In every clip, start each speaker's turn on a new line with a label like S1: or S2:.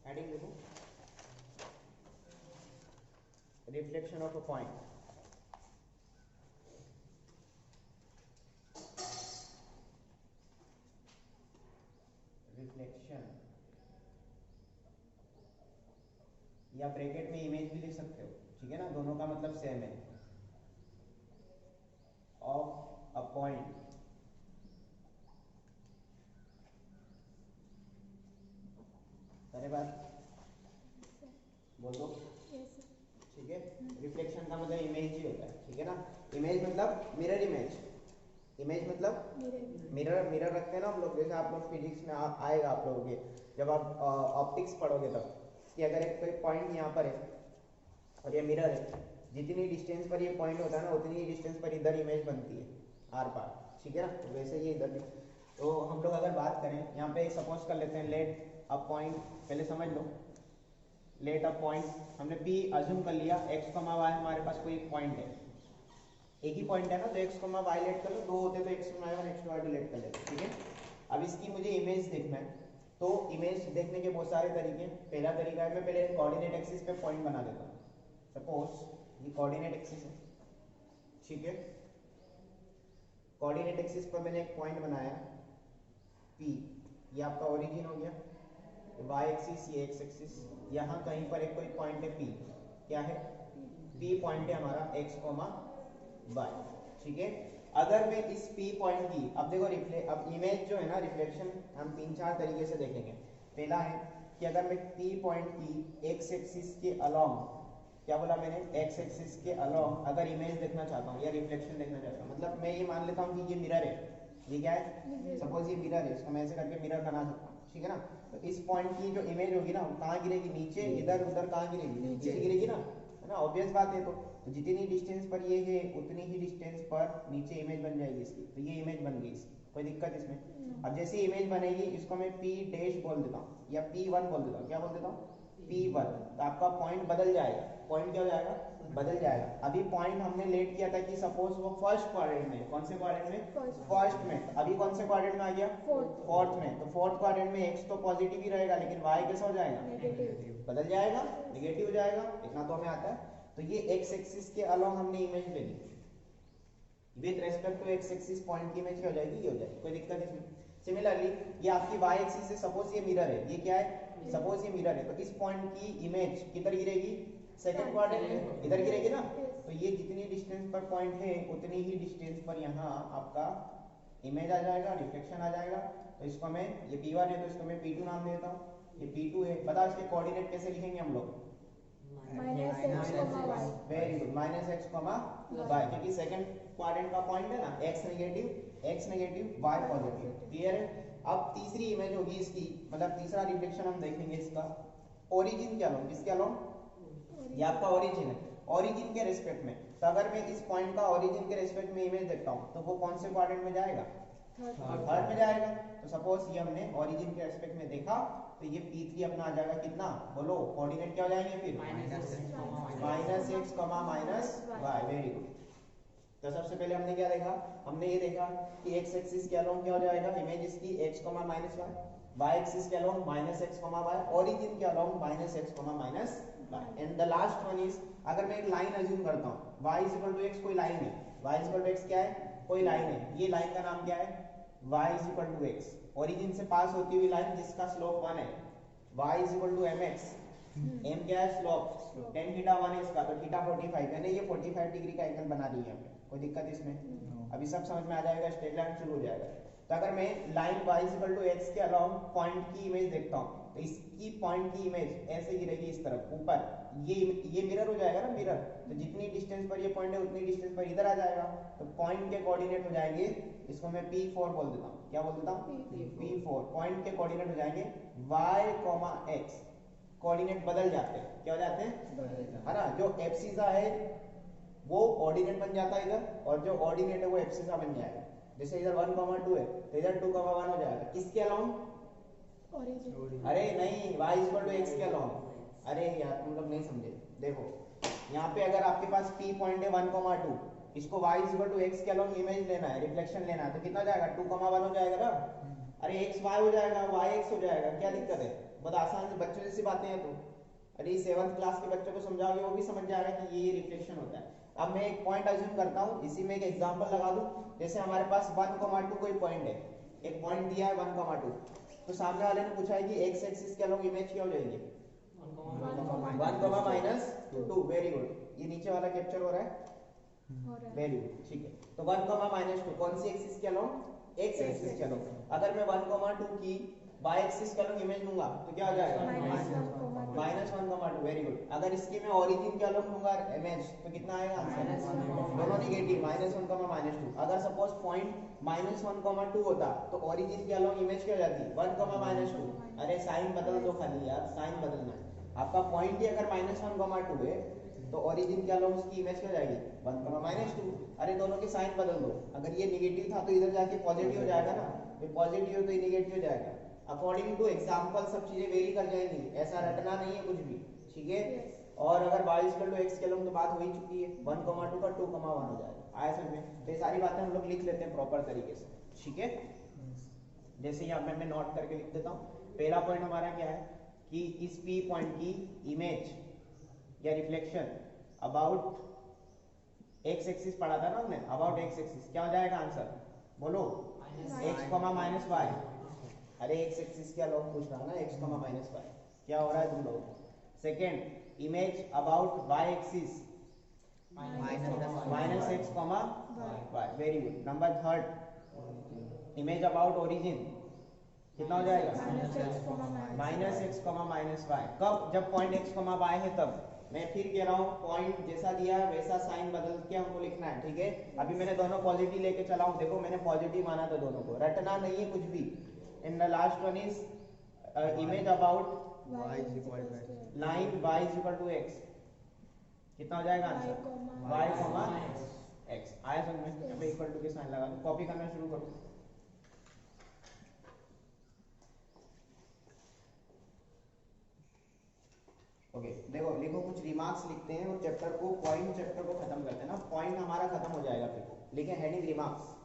S1: Heading देखो, reflection of a point. Reflection, या bracket में इमेज भी लिख सकते हो, ठीक है ना, दोनों का मतलब सेम है। ऑफ अ पॉइंट, अरे बात बोल दो, ठीक है। रिफ्लेक्शन का मतलब इमेज ही होता है, ठीक है ना। इमेज मतलब मिरर इमेज, इमेज मतलब मिरर, मिरर रखते हैं ना हम लोग, जैसे आप लोग फिजिक्स में आएगा आप लोगों के, जब आप ऑप्टिक्स पढ़ोगे तब, कि अगर एक कोई पॉइंट यहाँ पर है और ये मिरर है, जितनी डिस्टेंस पर ये पॉइंट होता है ना उतनी ही डिस्टेंस पर इधर इमेज बनती है आर पार, ठीक है ना। तो वैसे ये इधर भी, तो हम लोग अगर बात करें यहाँ पे, सपोज कर लेते हैं लेट अ पॉइंट, पहले समझ लो, लेट अ पॉइंट, हमने P अज्यूम कर लिया, x, y हमारे पास कोई एक पॉइंट है, एक ही पॉइंट है ना, तो x, y लेट कर लो, दो होते तो x, y और x, y डिलीट कर लेते, ठीक है। अब इसकी मुझे इमेज देखना है, तो इमेज देखने के बहुत सारे तरीके हैं। पहला तरीका है, मैं पहले कोऑर्डिनेट एक्सिस पे पॉइंट बना देता हूँ। सपोज ये कोऑर्डिनेट एक्सिस है, ठीक है। कोऑर्डिनेट एक्सिस पर मैंने एक पॉइंट बनाया P, ये आपका ओरिजिन हो गया, y एक्सिस, ये x एक्सिस, यहाँ कहीं पर एक कोई पॉइंट है P, क्या है P पॉइंट है हमारा x, y, ठीक है। अगर मैं इस P पॉइंट की, अब देखो अब इमेज जो है ना, रिफ्लेक्शन हम तीन चार तरीके से देखेंगे। पहला है कि अगर मैं P पॉइंट की x एक्सिस के अलोंग, क्या बोला मैंने, x एक्सिस के अलोंग अगर इमेज देखना चाहता हूँ या रिफ्लेक्शन देखना चाहता हूँ, मतलब मैं ये मान लेता हूँ कि ये मिरर है, ये क्या है, सपोज ये मिरर है, इसको मैं ऐसे करके मिरर बना सकता हूँ, ठीक है ना। तो इस पॉइंट की जो इमेज होगी ना, कहाँ गिरेगी, नीचे, इधर उधर, कहाँ गिरेगी, नीचे गिरेगी ना, है ना, ऑब्वियस बात है। तो जितनी डिस्टेंस पर ये है उतनी ही डिस्टेंस पर नीचे इमेज बन जाएगी इसकी, तो ये इमेज बन गई इसकी, कोई दिक्कत इसमें। अब जैसे इमेज बनेगी, इसको मैं P डैश बोल देता हूँ या P1 बोल देता हूँ, क्या बोल देता हूँ, P1, तो आपका पॉइंट बदल जाएगा, पॉइंट क्या हो जाएगा, बदल जाएगा। अभी पॉइंट हमने लेट किया था कि सपोज वो फर्स्ट क्वाड्रेंट में, कौन से क्वाड्रेंट में, फर्स्ट में, तो अभी कौन से क्वाड्रेंट में आ गया, फोर्थ में, तो फोर्थ क्वाड्रेंट में x तो पॉजिटिव ही रहेगा, लेकिन y कैसा हो जाएगा, नेगेटिव, बदल जाएगा, नेगेटिव हो जाएगा, इतना तो हमें आता है। तो ये x एक्सिस के अलोंग हमने इमेज ले ली, with respect to x axis point की इमेज क्या हो जाएगी, ये हो जाएगी, कोई दिक्कत इसमें। सिमिलरली ये आपकी y एक्सिस है, सपोज ये मिरर है, ये क्या है, सपोज ये मिरर है, तो इस पॉइंट की इमेज किधर गिरेगी, सेकंड क्वाड्रेंट में, इधर गिरेगी ना। तो ये जितनी डिस्टेंस पर पॉइंट है उतनी ही डिस्टेंस पर यहाँ आपका इमेज आ जाएगा, रिफ्लेक्शन आ जाएगा। तो इसको मैं, ये P1 है तो इसको मैं P2 नाम देता हूँ, ये P2 है। बताओ इसके कोऑर्डिनेट कैसे लिखेंगे हम लोग, very good, minus x y, क्योंकि सेकंड क्वाड्रेंट का पॉइंट है ना, x negative y positive, clear है। अब तीसरी इमेज होगी इसकी, मतलब तीसरा रिफ्लेक्शन हम देखेंगे इसका, ओरिजिन के अलोंग, किसके अलोंग, ये आपका ओरिजिन है, ओरिजिन के रेस्पेक्ट में। तो अगर मैं इस पॉइंट का ओरिजिन के रेस्पेक्ट में इमेज देखता हूँ, तो वो कौन से क्वाड्रेंट में जाएगा, थर्ड में जाएगा। तो सपोज ये हमने ओरिजिन के रेस्पेक्ट में देखा, तो ये P3 अपना आ जाएगा कितना, बोलो कोऑर्डिनेट क्या हो जाएंगे फिर, minus x minus y, very good. तो सबसे पहले हमने क्या देखा, हमने ये देखा कि x एक्सिस के अलोंग क्या हो जाएगा, इमेज इसकी x minus y, y axis के along minus x y, origin के along minus x minus y. And the last one is, अगर मैं एक लाइन अज्यूम करता हूँ, y is equal to x, कोई लाइन है, y is equal to x क्या है, कोई लाइन है, ये लाइन का नाम क्या है, y is equal to x, origin से पास होती हुई लाइन जिसका स्लोप 1 है, y is equal to mx, m क्या है, स्लोप, tan थीटा 1 है इसका, तो थीटा 45, मैंने ये 45 डिग्री का एंगल बना दिया है, कोई दिक्कत इसमें, अभी सब समझ में आ जाएगा, स्ट्रेट लाइन शुरू हो जाएगा। तो अगर मैं line y is equal to x के अलोंग पॉइंट की इमेज देखता हूँ, तो इसकी पॉइंट की इमेज ऐसे गिरेगी इस तरफ ऊपर, ये मिरर हो जाएगा ना, मिरर, तो जितनी डिस्टेंस पर ये पॉइंट है उतनी डिस्टेंस पर इधर आ जाएगा, तो पॉइंट के कोऑर्डिनेट हो जाएंगे, इसको मैं P4 बोल देता हूँ, क्या बोल देता हूँ, P4, पॉइंट के कोऑर्डिनेट हो जाएंगे y, x, कोऑर्डिनेट बदल जाते हैं, क्या हो जाते हैं, है ना, जो एब्सिसा है वो ऑर्डिनेट बन जाता है इधर, और जो ऑर्डिनेट है वो एब्सिसा बन जाएगा। जैसे इधर 1, 2 है तो इधर 2, 1 हो जाएगा, किसके अलोंग, अरे नहीं, y is equal to x के अलोंग, अरे यार तुम लोग नहीं समझे, देखो यहाँ पे अगर आपके पास P पॉइंट है 1, 2, इसको y is equal to x के अलोंग इमेज लेना है, रिफ्लेक्शन लेना है, तो कितना जाएगा, 2, 1 हो जाएगा ना, अरे एक्स वाई हो जाएगा, वाई एक्स हो जाएगा, क्या दिक्कत है? बहुत आसान से बच्चों जैसी बातें हैं। तो अरे 7th क्लास के बच्चों को समझाओगे वो भी समझ जाएगा कि ये रिफ्लेक्शन होता है। अब मैं एक पॉइंट अज्यूम करता हूँ, इसी में एक एग्जांपल लगा दूं। जैसे हमारे पास 1,2 कोई पॉइंट है, एक पॉइंट दिया है 1,2, तो सामने वाले ने पूछा है कि एक्स एक्सिस के अलॉन्ग इमेज क्या हो जाएगी? 1,-2। वेरी गुड, ये नीचे वाला कैप्चर हो रहा है, वेरी गुड, ठीक है। तो 1,-2 कौन सी एक्सिस के अलॉन्ग? एक्स एक्सिस के अलॉन्ग। अगर मैं 1,2 की y एक्सिस के अलॉन्ग इमेज लूंगा तो क्या हो जाएगा? -1,2। Very good. अगर इसकी मैं ओरिजिन के अलॉन्ग लूंगा इमेज तो कितना आएगा आंसर? दोनों नेगेटिव, -1, -2। अगर सपोज पॉइंट -1, 2 होता तो ओरिजिन के अलॉन्ग इमेज क्या हो जाती? 1, -2। अरे साइन बदल दो खाली यार, साइन बदलना है। आपका पॉइंट ही अगर -1, 2 है तो ओरिजिन के अलॉन्ग उसकी इमेज क्या हो जाएगी? 1, -2। अरे दोनों के साइन बदल दो। अगर ये नेगेटिव था तो इधर जाके पॉजिटिव हो जाएगा ना, ये पॉजिटिव हो तो ये नेगेटिव हो जाएगा। अकॉर्डिंग टू एग्जांपल सब चीजें वेरी कर जाएंगी, ऐसा रटना नहीं है कुछ भी, ठीक है। और अगर y = x के अलॉन्ग तो बात हो ही चुकी है, 1,2 का 2,1 हो जाएगा। आया समझ में? तो ये सारी बातें हम लोग लिख लेते हैं प्रॉपर तरीके से, ठीक है। जैसे यहाँ पे मैं नोट करके लिख देता हूँ। पहला पॉइंट हमारा क्या है कि इस P पॉइंट की इमेज या रिफ्लेक्शन अबाउट एक्स एक्सिस पढ़ा था ना हमने, अबाउट एक्स एक्सिस क्या हो जाएगा आंसर? बोलो, x, -y। अरे एक्स एक्सिस क्या लोग पूछ रहा है ना, x, -y क्या हो रहा है तुम लोग? Second, image about y axis -x, y। Very good. Number third, image about origin कितना हो जाएगा? -x, -y। कब? जब पॉइंट x, y है तब। मैं फिर कह रहा हूँ, पॉइंट जैसा दिया है वैसा साइन बदल के हमको लिखना है, ठीक है। अभी मैंने दोनों पॉजिटिव लेके चला हूँ, देखो मैंने पॉजिटिव माना था दोनों को, रटना नहीं है कुछ भी। In the last one is image about line y = x कितना हो जाएगा आंसर? y, x। आया समझ में? यहाँ पे इक्वल टू के साइन लगा दो, कॉपी करना शुरू करो। ओके, देखो लिखो, कुछ रिमार्क्स लिखते हैं और चैप्टर को खत्म करते हैं ना। पॉइंट हमारा खत्म हो जाएगा, फिर लिखें हेडिंग रिमार्क्स।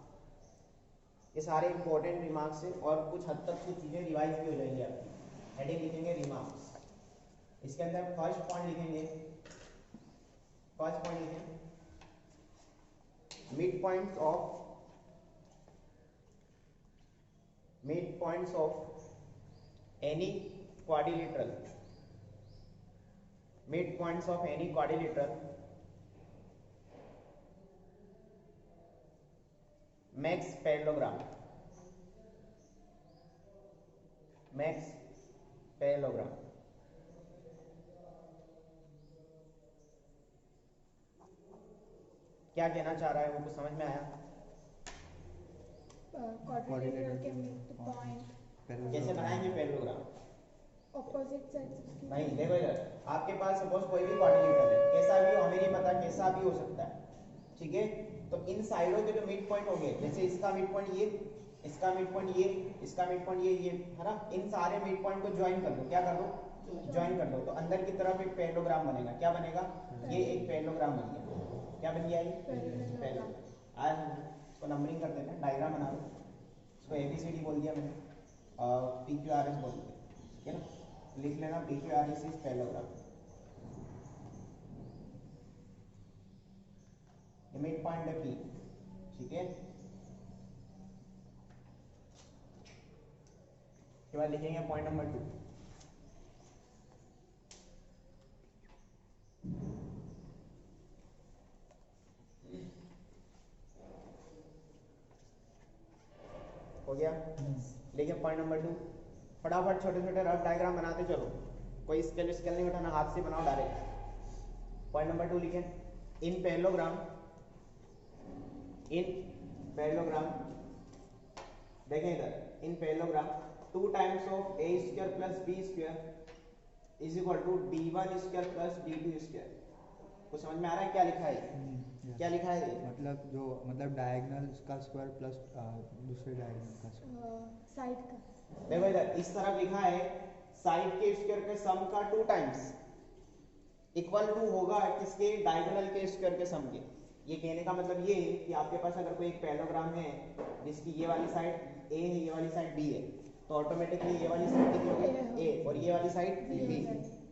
S1: ये सारे इंपॉर्टेंट रिमार्क्स हैं और कुछ हद तक कुछ चीजें रिवाइज भी हो जाएंगी आपकी। हेडिंग लिखेंगे रिमार्क्स, इसके अंदर फर्स्ट पॉइंट लिखेंगे mid points of any quadrilateral makes parallelogram। क्या कहना चाह रहा है वो, कुछ समझ में आया?
S2: क्वाड्रिलेटरल के पॉइंट
S1: कैसे बनाएंगे पैरेललोग्राम?
S2: Opposite sides.
S1: नहीं, देखो इधर आपके पास सपोज कोई भी क्वाड्रिलेटरल है, कैसा भी हो, हमें नहीं पता कैसा भी हो सकता है, ठीक है। तो इन साइडों के जो मिड पॉइंट होंगे, जैसे इसका मिड पॉइंट ये, इसका मिड पॉइंट ये, इसका मिड पॉइंट ये है ना, इन सारे मिड पॉइंट को ज्वाइन कर दो। क्या कर दो? ज्वाइन कर दो। तो अंदर की तरफ एक पैरेललोग्राम बनेगा। क्या बनेगा? ये एक पैरेललोग्राम बन गया। क्या बन गया? ये पैरेललोग्राम। आज इसको नंबरिंग कर देते हैं, डायग्राम बना दो। इसको ABCD बोल दिया मैंने, PQRS बोल दिया, ठीक है ना। लिख लेना PQRS is parallelogram. Mid point है P, ठीक है। के बाद लिखेंगे पॉइंट नंबर 2। हो गया? लिखिए पॉइंट नंबर 2। फटाफट छोटे छोटे रफ डायग्राम बनाते चलो, कोई स्केल नहीं उठाना, हाथ से बनाओ डायरेक्ट। पॉइंट नंबर 2 लिखें, इन पैरेललोग्राम देखें इधर, इन parallelogram 2 times of a² + b² = d1² + d2²। कुछ समझ में आ रहा है क्या लिखा है? क्या लिखा है?
S3: मतलब डायगोनल का स्क्वायर प्लस दूसरे डायगोनल का
S2: साइड का।
S1: देखो इधर इस तरफ लिखा है साइड के स्क्वायर के सम का 2 टाइम्स इक्वल टू होगा किसके? डायगोनल के स्क्वायर के सम के। ये कहने का मतलब ये है कि आपके पास अगर कोई एक पैरेललोग्राम है जिसकी ये वाली साइड ए है, ये वाली साइड बी है, तो ऑटोमेटिकली ये वाली साइड कितनी होगी ए, और ये वाली साइड बी,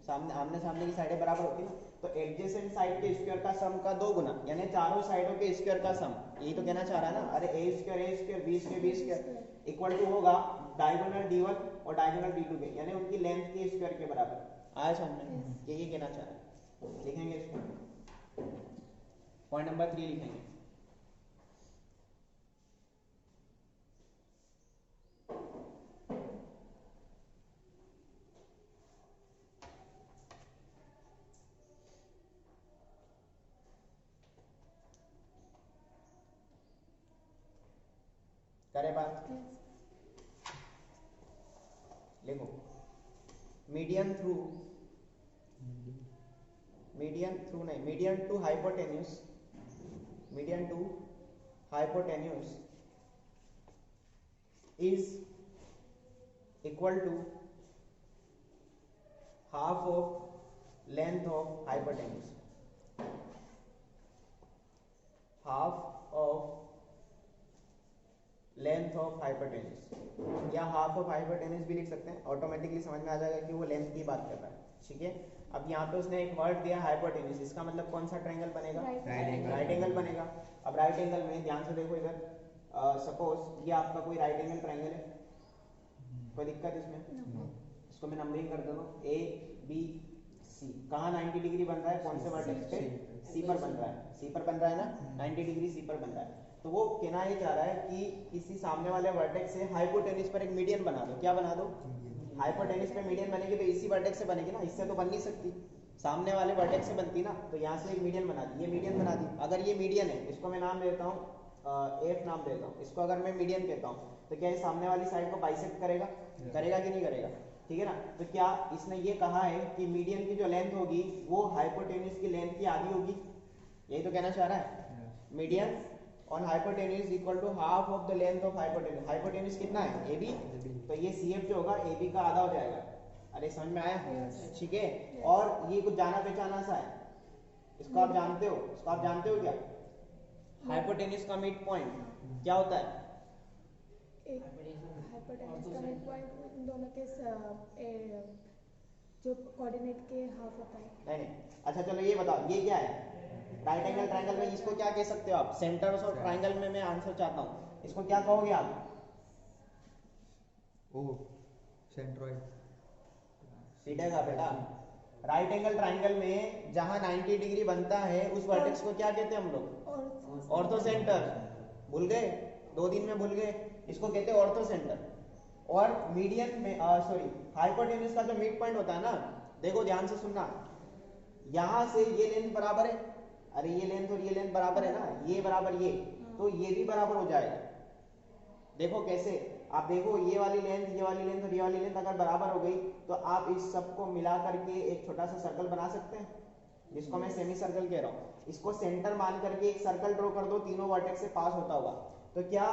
S1: सामने आमने सामने की साइडें बराबर होती है ना, तो एडजेसेंट साइड के स्क्वायर का सम का 2 गुना, यानी चारों साइडों के स्क्वायर का सम, यही तो कहना चाह रहा है ना। अरे a square b square equal to होगा डायगोनल d1 और डायगोनल d2 के, यानी उनकी लेंथ के स्क्वायर के बराबर। आया समझ में? ये कहना चाह रहा है। लिखेंगे इसको, पॉइंट नंबर 3 लिखेंगे। करे बात, लिखो मीडियन थ्रू नहीं, median to hypotenuse, median to hypotenuse is equal to half of length of hypotenuse, half of length of hypotenuse, या हाफ ऑफ हाइपोटेन्यूस भी लिख सकते हैं, ऑटोमेटिकली समझ में आ जाएगा कि वो लेंथ की बात कर रहा है। ठीक है, अब यहाँ पे उसने एक वर्ड दिया हाइपोटेन्यूस, इसका मतलब कौन सा ट्रायंगल बनेगा? राइट एंगल बनेगा। अब राइट एंगल में ध्यान से देखो इधर, सपोज ये आपका कोई राइट एंगल ट्रायंगल है, कोई दिक्कत इसमें? इसको मैं नंबरिंग कर देता हूँ, ए बी सी, कहाँ 90 डिग्री बन रहा है, कौन से वर्टेक्स पे? सी पर बन रहा है, सी पर बन रहा है ना, 90 डिग्री सी पर बन रहा है। तो वो कहना ये चाह रहा है कि किसी सामने वाले वर्टेक्स से हाइपोटेन्यूस पर एक मीडियन बना दो। क्या बना दो? हाइपोटेन्यूस पे मीडियन बनेगी, तो इसी वर्टेक्स से बनेगी ना, इससे तो बन नहीं सकती, सामने वाले वर्टेक्स से बनती ना, तो यहाँ से एक मीडियन बना दी, ये मीडियन बना दी। अगर ये मीडियन है, इसको मैं नाम देता हूँ एफ नाम देता हूँ, इसको अगर मैं मीडियन कहता हूँ, तो क्या ये सामने वाली साइड को बाइसेक्ट करेगा? करेगा कि नहीं करेगा? ठीक है ना। तो क्या इसने ये कहा है कि मीडियन की जो लेंथ होगी वो हाइपोटेन्यूस की लेंथ की आधी होगी? यही तो कहना चाह रहा है। Median on hypotenuse equal to half of the length of hypotenuse. Hypotenuse कितना है? AB, तो ये CF जो होगा AB का आधा हो जाएगा। अरे समझ में आया? ठीक है, और ये कुछ जाना पहचाना सा है, इसको आप जानते हो, इसको आप जानते हो क्या? हाइपोटेन्यूस का मिड पॉइंट क्या होता है?
S2: हाइपोटेन्यूस का मिड पॉइंट इन दोनों के जो कोऑर्डिनेट के हाफ होता है।
S1: नहीं, अच्छा चलो ये बताओ, ये क्या है? राइट एंगल ट्रायंगल में इसको क्या कह सकते हो आप? सेंटर्स ऑफ ट्रायंगल में मैं आंसर चाहता हूँ, इसको क्या कहोगे आप?
S3: ओ सेंट्रॉइड।
S1: सीधेगा बेटा, राइट एंगल ट्रायंगल में जहां 90 डिग्री बनता है उस वर्टेक्स को क्या कहते हैं हम लोग? Ortho centre. भूल गए? 2 दिन में भूल गए? इसको कहते हैं ऑर्थो सेंटर। और मीडियन में सॉरी हाइपोटेन्यूस का जो मिड पॉइंट होता है ना, देखो ध्यान से सुनना, यहां से ये लेंथ बराबर है, अरे ये लेंथ और ये लेंथ बराबर है ना, ये बराबर ये, तो ये भी बराबर हो जाएगा। देखो कैसे, आप देखो ये वाली लेंथ और ये वाली लेंथ अगर बराबर हो गई तो आप इस सब को मिला करके एक छोटा सा सर्कल बना सकते हैं, जिसको मैं सेमी सर्कल कह रहा हूँ। इसको सेंटर मान करके एक सर्कल ड्रॉ कर दो, तीनों वर्टेक्स से पास होता हुआ, तो क्या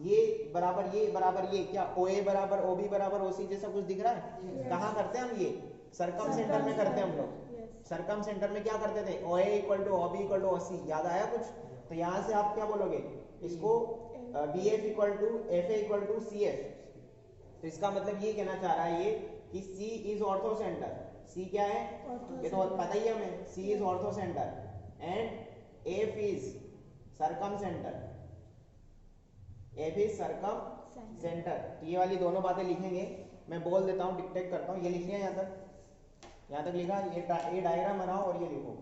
S1: ये बराबर ये क्या OA बराबर OB बराबर OC जैसा कुछ दिख रहा है? कहाँ करते हैं हम ये? सरकम सेंटर में करते हैं हम लोग। सरकम सेंटर में क्या करते थे? OA equal to OB equal to OC। याद आया कुछ? तो यहाँ से आप क्या बोलोगे? इसको BF equal to FA equal to CF। तो इसका मतलब ये कहना चाह रहा है ये कि C is ortho centre. C क्या है? ये तो पता ही है हमें, C is orthocentre and F is circumcentre. F is circumcentre. तो ये वाली दोनों बातें लिखेंगे, मैं बोल देता हूँ, डिक्टेट करता हूँ। ये लिख लिया यहाँ तक? यहाँ तक लिखा? ये डायग्राम बनाओ और ये लिखो,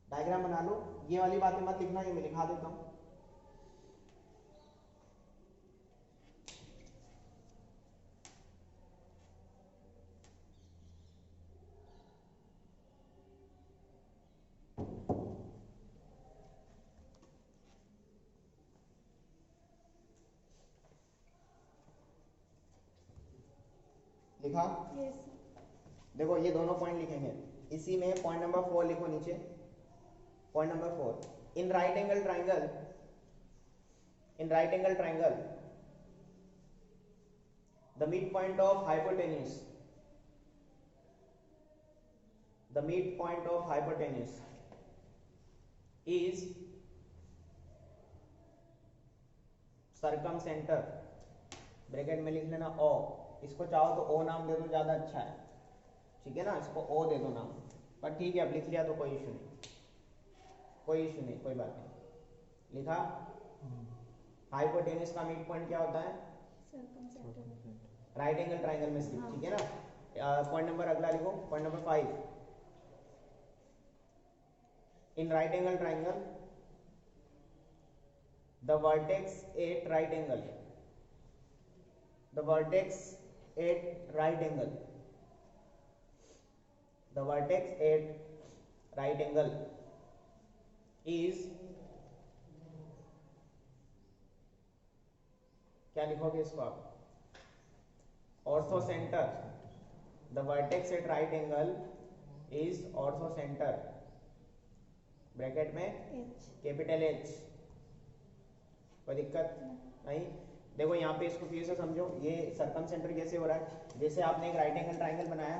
S1: डायग्राम बना लो। ये वाली बातें मत लिखना, ये मैं लिखा देता हूँ। लिखा?
S2: Yes.
S1: देखो ये दोनों पॉइंट लिखेंगे, इसी में पॉइंट नंबर 4 लिखो नीचे। Point number 4, in right angle triangle the midpoint of hypotenuse is circum centre, bracket में लिख लेना ओ, इसको चाहो तो ओ नाम दे दो, ज्यादा अच्छा है, ठीक है ना, इसको ओ दे दो नाम, पर ठीक है अब लिख लिया तो कोई इशू नहीं, कोई इशू नहीं, कोई बात नहीं। लिखा। हाइपोटेन्यूज का मिड पॉइंट क्या होता है?
S2: सर्कमसेंटर।
S1: राइट एंगल ट्राइंगल में स्थित,
S2: हाँ।
S1: ठीक है ना। पॉइंट नंबर अगला लिखो, point number 5। In right angle triangle the vertex at right angle, the vertex at right angle, the vertex at right angle is, क्या लिखोगे इसको आप? Ortho centre. the vertex at right angle is ortho centre, bracket में
S2: H.
S1: Capital H. कोई दिक्कत नहीं। देखो यहाँ पे इसको फिर से समझो, ये सर्कम सेंटर कैसे हो रहा है? जैसे आपने एक राइट एंगल ट्राइंगल बनाया,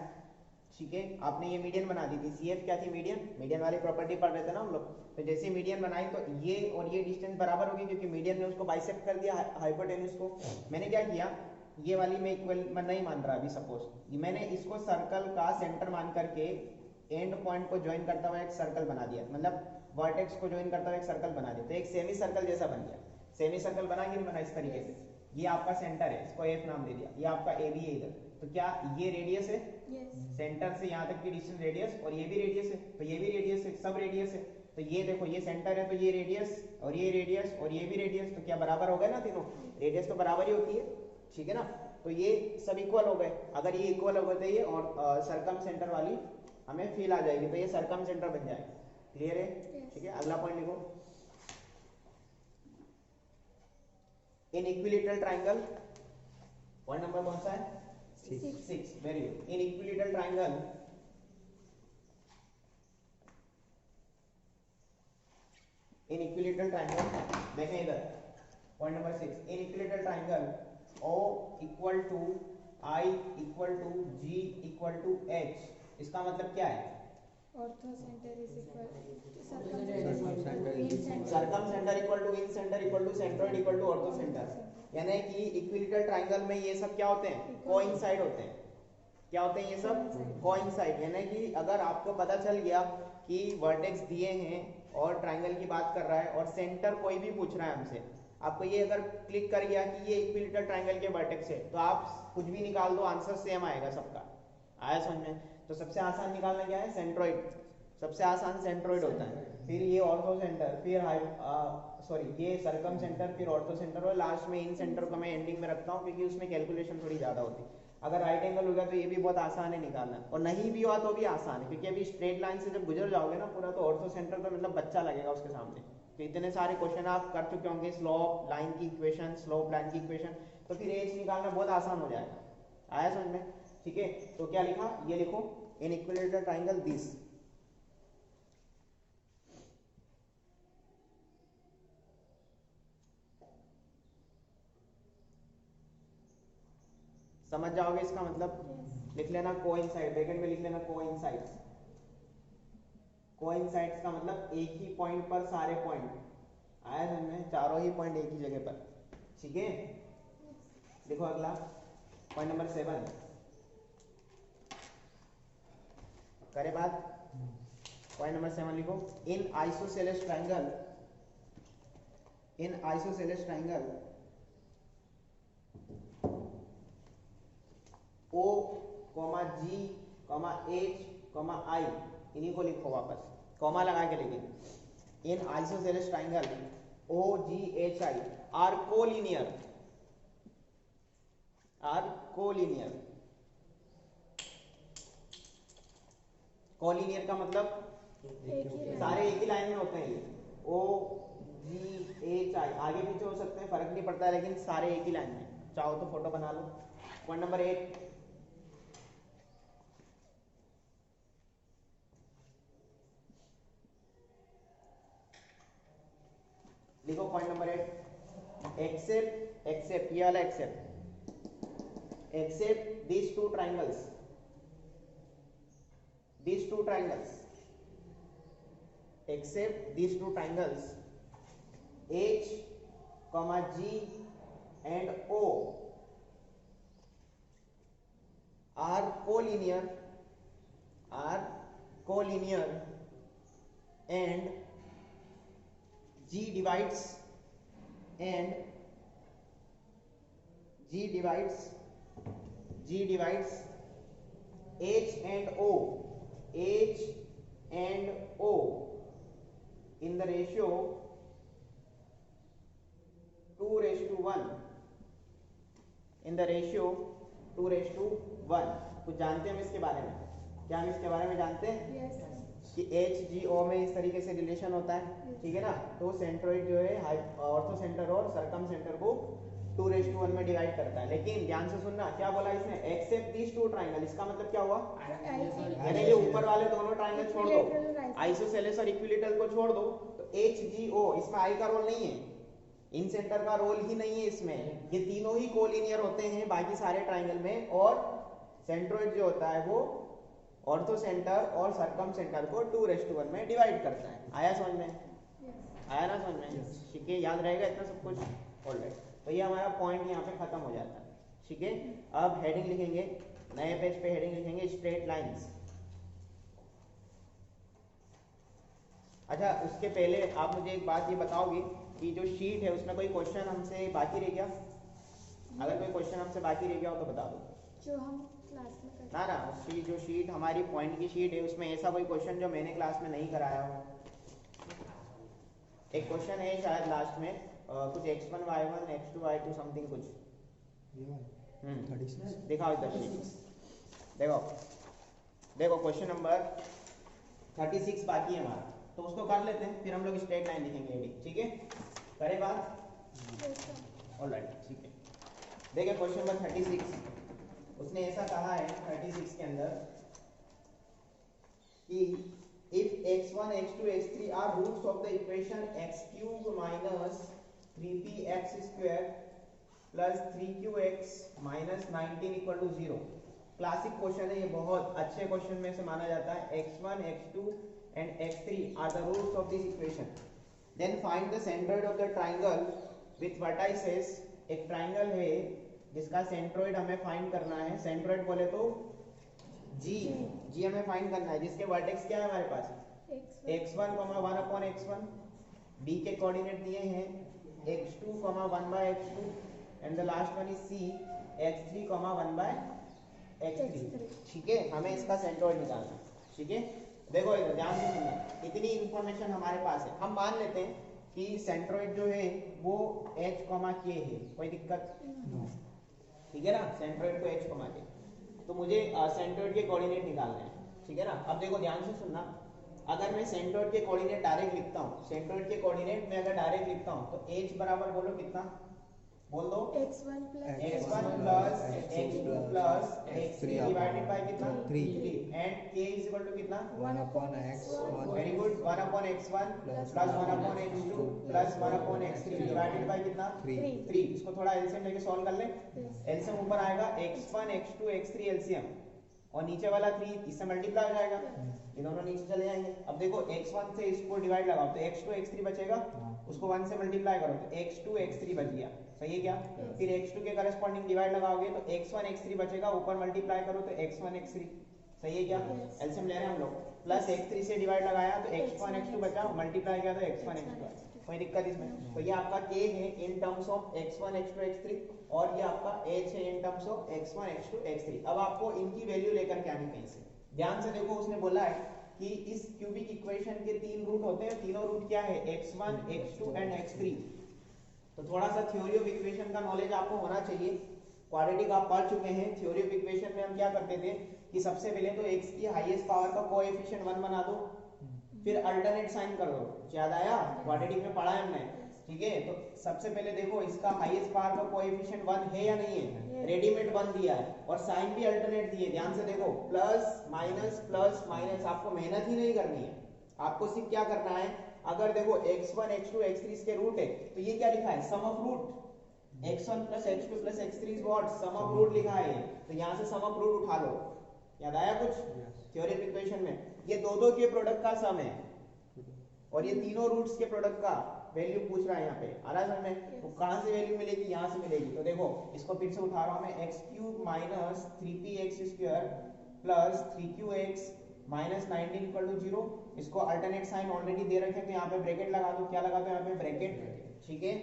S1: ठीक है, आपने ये मीडियन बना दी थी, सीएफ क्या थी? मीडियन। मीडियन वाली प्रॉपर्टी पढ़ रहे थे ना हम लोग, तो जैसे मीडियन बनाई तो ये और ये डिस्टेंस बराबर होगी, क्योंकि मीडियन ने उसको बाइसेक्ट कर दिया हाइपोटेन्यूज को। मैंने क्या किया, ये वाली मैं इक्वल मैं नहीं मान रहा अभी, सपोज मैंने इसको सर्कल का सेंटर मान करके एंड पॉइंट को ज्वाइन करता हुआ एक सर्कल बना दिया, मतलब वर्टेक्स को ज्वाइन करता हुआ एक सर्कल बना दिया, तो एक सेमी सर्कल जैसा बन गया। सेमी सर्कल बना कि नहीं बना? इस तरीके से ये आपका सेंटर है, इसको एफ नाम दे दिया, ये आपका ए बी है इधर, तो क्या ये रेडियस है? सेंटर से यहाँ तक की डिस्टेंस रेडियस, और ये भी रेडियस है, तो ये भी रेडियस है, सब रेडियस है। तो ये देखो ये सेंटर है, तो ये रेडियस और ये रेडियस और ये भी रेडियस, तो क्या बराबर हो गए ना तीनों? रेडियस तो बराबर ही होती है, ठीक है ना। तो ये सब इक्वल हो गए। अगर ये इक्वल हो गए तो ये और सर्कम सेंटर वाली हमें फील आ जाएगी, तो ये सर्कम सेंटर बन जाएगा। क्लियर है? ठीक है, अगला पॉइंट लिखो। In equilateral triangle, point number कौन सा है? 6। Very good. In equilateral triangle देखें इधर, point number 6। In equilateral triangle O equal to I equal to G equal to H, इसका मतलब क्या है?
S2: Orthocentre is equal
S1: circumcentre equal to incentre equal to centroid equal to orthocentre, यानी कि equilateral triangle में ये सब क्या होते हैं? कोइंसाइड होते हैं। क्या होते हैं ये सब? कोइंसाइड। यानी कि अगर आपको पता चल गया कि वर्टेक्स दिए हैं और ट्राइंगल की बात कर रहा है और सेंटर कोई भी पूछ रहा है हमसे, आपको ये अगर क्लिक कर गया कि ये इक्विलेटरल ट्राइंगल के वर्टेक्स है, तो आप कुछ भी निकाल दो, आंसर सेम आएगा सबका। आया समझ में? तो सबसे आसान निकालना क्या है? सेंट्रोइड। सबसे आसान सेंट्रोइड होता है, फिर ये ऑर्थो सेंटर, फिर ये सर्कम सेंटर, फिर ऑर्थो सेंटर, और लास्ट में इन सेंटर को मैं एंडिंग में रखता हूँ, क्योंकि उसमें कैलकुलेशन थोड़ी ज्यादा होती है। अगर राइट एंगल होगा तो ये भी बहुत आसान है निकालना, और नहीं भी हुआ तो भी आसान है, क्योंकि अभी स्ट्रेट लाइन से जब गुजर जाओगे ना पूरा, तो ऑर्थो सेंटर तो मतलब बच्चा लगेगा उसके सामने। तो इतने सारे क्वेश्चन आप कर चुके होंगे, स्लोप लाइन की इक्वेशन, स्लोप लाइन की इक्वेशन, तो फिर एच निकालना बहुत आसान हो जाएगा। आया समझ में? ठीक है, तो क्या लिखा? ये लिखो, इन इक्विलेटरल ट्राइंगल दिस, समझ जाओगे इसका मतलब? लिख लेना कोइंसाइड, ब्रैकेट में लिख लेना कोइंसाइड्स। कोइंसाइड्स का मतलब एक ही पॉइंट पर सारे पॉइंट। आया समझ में? चारों ही पॉइंट एक ही जगह पर, ठीक है। देखो अगला पॉइंट नंबर 7 करे बात। पॉइंट नंबर 7 लिखो। In isosceles triangle, in isosceles triangle O, G, H, I, इन्हीं को लिखो वापस, कॉमा लगा के। लेकिन in isosceles triangle O, G, H, I are collinear, are collinear. Collinear का मतलब सारे एक ही लाइन में होते हैं। ये O, G, H, I आगे पीछे हो सकते हैं, फर्क नहीं पड़ता है, लेकिन सारे एक ही लाइन में। चाहो तो फोटो बना लो। पॉइंट नंबर 8 लिखो। पॉइंट नंबर 8, एक्सेप्ट ये वाला accept these two triangles, except these two triangles H, G and O are collinear and G divides H and O in the ratio 2:1 कुछ जानते हैं हम इसके बारे में? क्या हम इसके बारे में जानते हैं
S2: Yes.
S1: कि HGO में इस तरीके से रिलेशन होता है, ठीक है ना? तो सेंट्रोइड जो है ऑर्थो सेंटर और सरकम सेंटर को 2:1 में डिवाइड करता है। लेकिन ध्यान से सुनना, क्या बोला इसने? Except these two triangle. इसका मतलब क्या हुआ? यानी ये ऊपर वाले दोनों ट्राइंगल छोड़ दो, आइसोसेलेस और इक्विलेटरल को छोड़ दो, तो HGO इसमें आई का रोल नहीं है, इन सेंटर का रोल ही नहीं है इसमें। ये तीनों ही कोलिनियर होते हैं बाकी सारे ट्राइंगल में, और सेंट्रोइड जो होता है वो ऑर्थो सेंटर और सरकम सेंटर को 2:1 में डिवाइड करता है। आया समझ में? आया ना समझ में? ठीक है, याद रहेगा इतना सब कुछ? ऑलराइट, तो ये हमारा पॉइंट यहाँ पे खत्म हो जाता है। ठीक है, अब हेडिंग लिखेंगे, नए पेज पे हेडिंग लिखेंगे स्ट्रेट लाइंस। अच्छा, उसके पहले आप मुझे एक बात ये बताओगे कि जो शीट है उसमें कोई क्वेश्चन हमसे बाकी रह गया? अगर कोई क्वेश्चन हमसे बाकी रह गया हो तो बता दो।
S2: जो हम क्लास में करते
S1: ना उसकी जो शीट हमारी पॉइंट की शीट है उसमें ऐसा कोई क्वेश्चन जो मैंने क्लास में नहीं कराया हो? एक क्वेश्चन है शायद लास्ट में कुछ x1 y1 x2 y2 something कुछ।
S3: 36
S1: दिखाओ इधर शीट, देखो क्वेश्चन नंबर 36 बाकी है हमारा, तो उसको कर लेते हैं, फिर हम लोग स्ट्रेट लाइन लिखेंगे एडी। ठीक है, करे बात? ऑलराइट, ठीक है। देखिए क्वेश्चन नंबर 36, उसने ऐसा कहा है 36 के अंदर कि if x1 x2 x3 are roots of the equation x cube minus 3px square plus 3qx minus 19 equal to 0। Classic question है ये, बहुत अच्छे क्वेश्चन में से माना जाता है। x1 x2 and x3 are the roots of this equation, then find the centroid of the triangle with vertices। एक ट्राइंगल है जिसका सेंट्रोइड हमें फाइंड करना है। सेंट्रोइड बोले तो जी हमें फाइंड करना है, जिसके वर्टेक्स क्या है हमारे पास? x1 1/x1, b के कोऑर्डिनेट दिए हैं x2 1/x2 and the last one is c x3 1/x3। ठीक है, हमें इसका सेंट्रोइड निकालना है। ठीक है, देखो इधर ध्यान से सुनना, इतनी इंफॉर्मेशन हमारे पास है। हम मान लेते हैं कि सेंट्रोइड जो है वो h, k है, कोई दिक्कत? ठीक है ना, सेंट्रोइड को h, k, तो मुझे सेंट्रोइड के कोऑर्डिनेट निकालने हैं। ठीक है ना, अब देखो ध्यान से सुनना, अगर मैं सेंट्रोइड के कोऑर्डिनेट डायरेक्ट लिखता हूँ, सेंट्रोइड के कोऑर्डिनेट में अगर डायरेक्ट लिखता हूँ तो h बराबर बोलो कितना? बोल दो।
S2: x1 plus
S1: x2 plus x3 divided by कितना? 3 and k is equal to कितना?
S3: 1/x1
S1: very good, 1/x1 plus 1/x2 plus 1/x3 divided by कितना? 3। इसको थोड़ा एलसीएम लेके सॉल्व कर ले। एलसीएम ऊपर आएगा x1 x2 x3 एलसीएम, और नीचे वाला 3 इससे मल्टीप्लाई हो जाएगा, ये दोनों नीचे चले जाएंगे। अब देखो x1 से इसको डिवाइड लगाओ तो x2 x3 बचेगा, उसको 1 से मल्टीप्लाई करो तो x2 x3 बच गया। सही है क्या? फिर x2 के करस्पॉन्डिंग डिवाइड लगाओगे तो x1 x3 बचेगा, ऊपर मल्टीप्लाई करो तो x1 x3। सही है क्या? एलसीएम ले रहे हैं हम लोग, प्लस x3 से डिवाइड लगाया तो x1 x2 बचा, मल्टीप्लाई किया तो x1 x2। कोई दिक्कत इसमें? तो ये आपका k है in terms of x1 x2 x3, और ये आपका h है in terms of x1 x2 x3। अब आपको इनकी वैल्यू लेकर के आनी कहीं से। ध्यान से देखो, उसने बोला है कि इस क्यूबिक इक्वेशन के 3 रूट होते हैं। तीनों रूट क्या है? x1 x2 and x3। तो थोड़ा सा थ्योरी ऑफ इक्वेशन का नॉलेज आपको होना चाहिए। क्वाड्रेटिक आप पढ़ चुके हैं। थ्योरी ऑफ इक्वेशन में हम क्या करते थे कि सबसे पहले तो x की हाईएस्ट पावर का कोएफिशिएंट 1 बना दो, फिर अल्टरनेट साइन कर दो। याद आया? क्वाड्रेटिक में पढ़ा है हमने। ठीक है, तो सबसे पहले देखो इसका हाईएस्ट पावर का कोएफिशिएंट 1 है या नहीं है? रेडीमेड 1 दिया है, और साइन भी अल्टरनेट दिए। ध्यान से देखो, प्लस माइनस, आपको मेहनत ही नहीं करनी है, आपको सिर्फ क्या करना है, अगर देखो x1 x2 x3 इसके रूट है तो ये क्या लिखा है? Sum of root. x1 plus x2 plus x3 is what? Sum of root लिखा है। तो यहाँ से सम ऑफ रूट उठा लो। याद आया कुछ? थ्योरी ऑफ इक्वेशन में ये दो के प्रोडक्ट का सम है, और ये तीनों रूट्स के प्रोडक्ट का वैल्यू पूछ रहा है यहाँ पे, आ रहा है समझ में? तो कहाँ से वैल्यू मिलेगी? यहाँ से मिलेगी। तो देखो इसको फिर से उठा रहा हूँ मैं, x cube minus 3px square plus 3qx minus 19 equal to 0। इसको अल्टरनेट साइन ऑलरेडी दे रखे हैं तो यहाँ पे ब्रैकेट लगा दो। क्या लगा दो यहाँ पे? ब्रैकेट। ठीक है,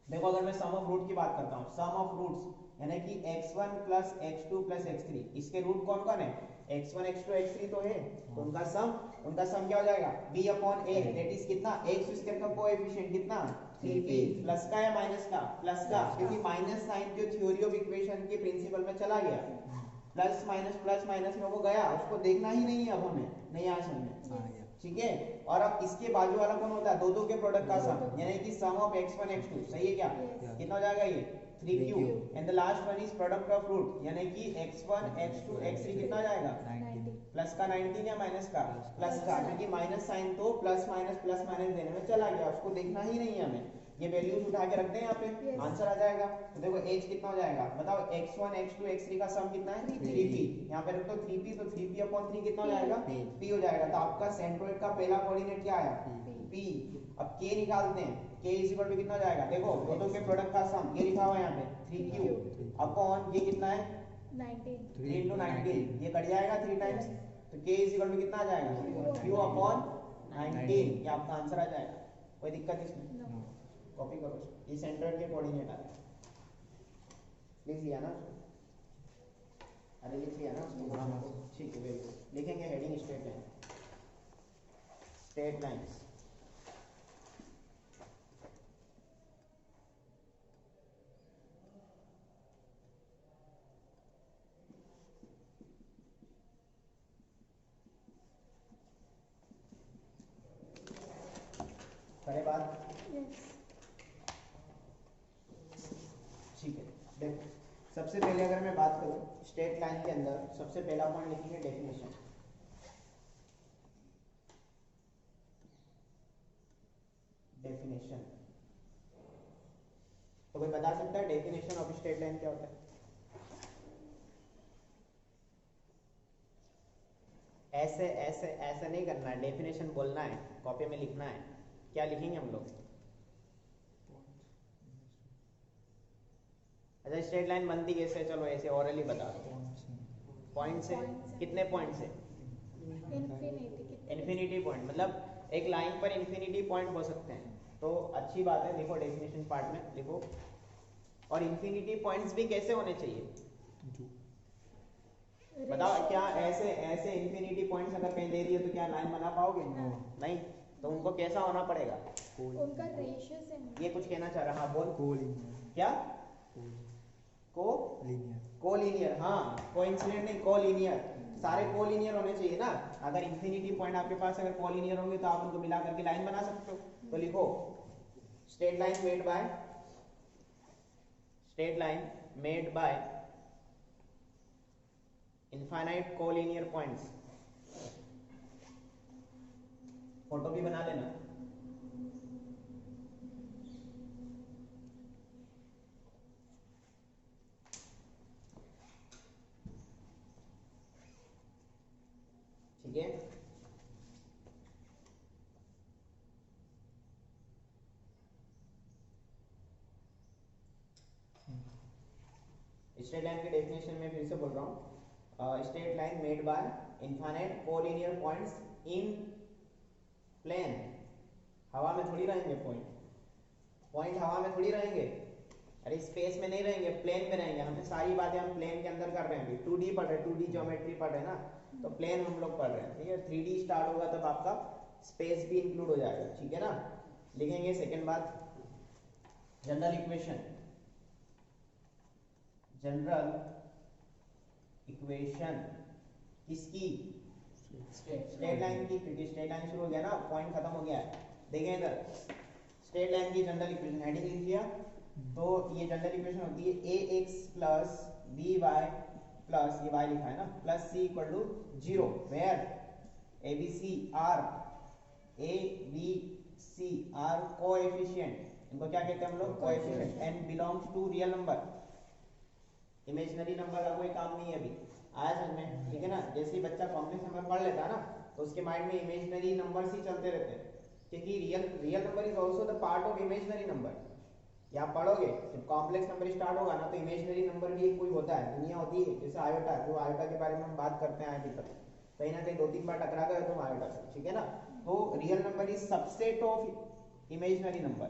S1: देखो अगर मैं सम ऑफ रूट की बात करता हूँ, सम ऑफ रूट्स यानी कि x1 plus x2 plus x3, इसके रूट कौन कौन है? x1 x2 x3 तो है, तो उनका सम क्या हो जाएगा? b upon a, that is कितना? x स्क्वायर का कोएफिशिएंट कितना? 3p, प्लस का या माइनस का? प्लस का, क्योंकि माइनस साइन जो थ्योरी ऑफ इक्वेशन के प्रिंसिपल में चला गया, प्लस माइनस में वो गया, उसको देखना ही नहीं है अब हमें, नहीं आया समझ में? ठीक है, और अब इसके बाजू वाला कौन होता है? दो के प्रोडक्ट का सम, यानी कि सम ऑफ x1 x2, सही है क्या? कितना हो जाएगा ये? 3q, and the last one is product of root, यानी कि x1 x2 x3 कितना हो जाएगा?
S3: 19।
S1: प्लस का 19 या माइनस का? प्लस का, क्योंकि माइनस साइन तो प्लस माइनस देने में चला गया, उसको देखना ही नहीं है हमें। ये वैल्यूज उठा के रखते हैं यहाँ पे, आंसर आ जाएगा। तो देखो h कितना हो जाएगा बताओ? x1 x2 x3 का सम कितना है? 3p, यहाँ पे रख दो 3p, तो 3p अपॉन 3 कितना हो जाएगा? p हो जाएगा। तो आपका सेंट्रोइड का पहला कोऑर्डिनेट क्या आया? p। अब k निकालते हैं, k इज इक्वल टू कितना हो जाएगा? देखो दोनों के प्रोडक्ट का सम, ये लिखा हुआ है यहाँ पे 3q अपॉन ये कितना है? 3 into 19, ये कट जाएगा 3 टाइम्स, तो k इज इक्वल टू कितना आ जाएगा? q अपॉन 19, ये आपका आंसर आ जाएगा। कोई दिक्कत इसमें? कॉपी करो, ये सेंटर के कोऑर्डिनेट आ रहा है, लिख लिया ना? अरे लिख लिया ना उसको? ठीक है, वेरी गुड। लिखेंगे heading straight line, straight lines. करे बात? ठीक है, देखो सबसे पहले अगर मैं बात करूं स्ट्रेट लाइन के अंदर, सबसे पहला पॉइंट लिखेंगे डेफिनेशन। डेफिनेशन तो कोई बता सकता है डेफिनेशन ऑफ स्ट्रेट लाइन क्या होता है? ऐसे ऐसे ऐसे नहीं करना है, डेफिनेशन बोलना है, कॉपी में लिखना है। क्या लिखेंगे हम लोग? अच्छा, स्ट्रेट लाइन बनती कैसे? चलो ऐसे ऑरली बता दो। पॉइंट से? कितने पॉइंट से? इन्फिनिटी पॉइंट, मतलब एक लाइन पर इन्फिनिटी पॉइंट हो सकते हैं, तो अच्छी बात है। देखो डेफिनेशन पार्ट में लिखो, और इन्फिनिटी पॉइंट्स भी कैसे होने चाहिए बताओ? क्या ऐसे ऐसे इन्फिनिटी पॉइंट्स अगर कहीं दे दिए तो क्या लाइन बना पाओगे? नहीं, तो उनको कैसा होना पड़ेगा?
S2: उनका रेशियो से।
S1: ये कुछ कहना चाह रहा? हाँ बोल।
S3: कोलिनियर।
S1: क्या? कोलिनियर, हाँ, कोइंसिडेंट नहीं, कोलिनियर। सारे कोलिनियर होने चाहिए ना। अगर इन्फिनिटी पॉइंट आपके पास अगर कोलिनियर होंगे तो आप उनको मिला करके लाइन बना सकते हो। तो लिखो straight line made by infinite collinear points. Photo भी बना लेना। ठीक है, स्ट्रेट लाइन के डेफिनेशन में फिर से बोल रहा हूँ, straight line made by infinite collinear points in plane. हवा में थोड़ी रहेंगे पॉइंट हवा में थोड़ी रहेंगे, अरे स्पेस में नहीं रहेंगे, प्लेन में रहेंगे। हमें सारी बातें हम प्लेन के अंदर कर रहे हैं, 2D पढ़ रहे हैं, 2D ज्योमेट्री पढ़ रहे हैं ना, तो प्लेन हम लोग पढ़ रहे हैं। ठीक है, 3D स्टार्ट होगा तब आपका स्पेस भी इंक्लूड हो जाएगा। ठीक है ना? लिखेंगे सेकेंड बात, जनरल इक्वेशन किसकी? स्ट्रेट लाइन की, क्योंकि स्ट्रेट लाइन शुरू हो गया ना, पॉइंट खत्म हो गया है। देखें इधर, स्ट्रेट लाइन की जनरल इक्वेशन हेडिंग लिख लिया। तो ये जनरल इक्वेशन होती है ax प्लस by प्लस, ये y लिखा है ना, plus c equal to 0, where abc are coefficient. इनको क्या कहते हैं हम लोग? Coefficient, and belongs to real number. Imaginary number का कोई काम नहीं है अभी, आया समझ में? ठीक है ना? जैसे ही बच्चा कॉम्प्लेक्स नंबर पढ़ लेता है ना, तो उसके माइंड में इमेजिनरी नंबर्स ही चलते रहते हैं। क्योंकि real number is also the part of imaginary number. ये आप पढ़ोगे जब कॉम्प्लेक्स नंबर स्टार्ट होगा ना तो इमेजिनरी नंबर भी एक कोई होता है, दुनिया होती है, जैसे आयोटा, जो आयोटा के बारे में हम बात करते हैं अभी तक, कहीं ना कहीं 2-3 बार टकरा गए तुम आयोटा से, ठीक है ना। तो real number is subset of imaginary number.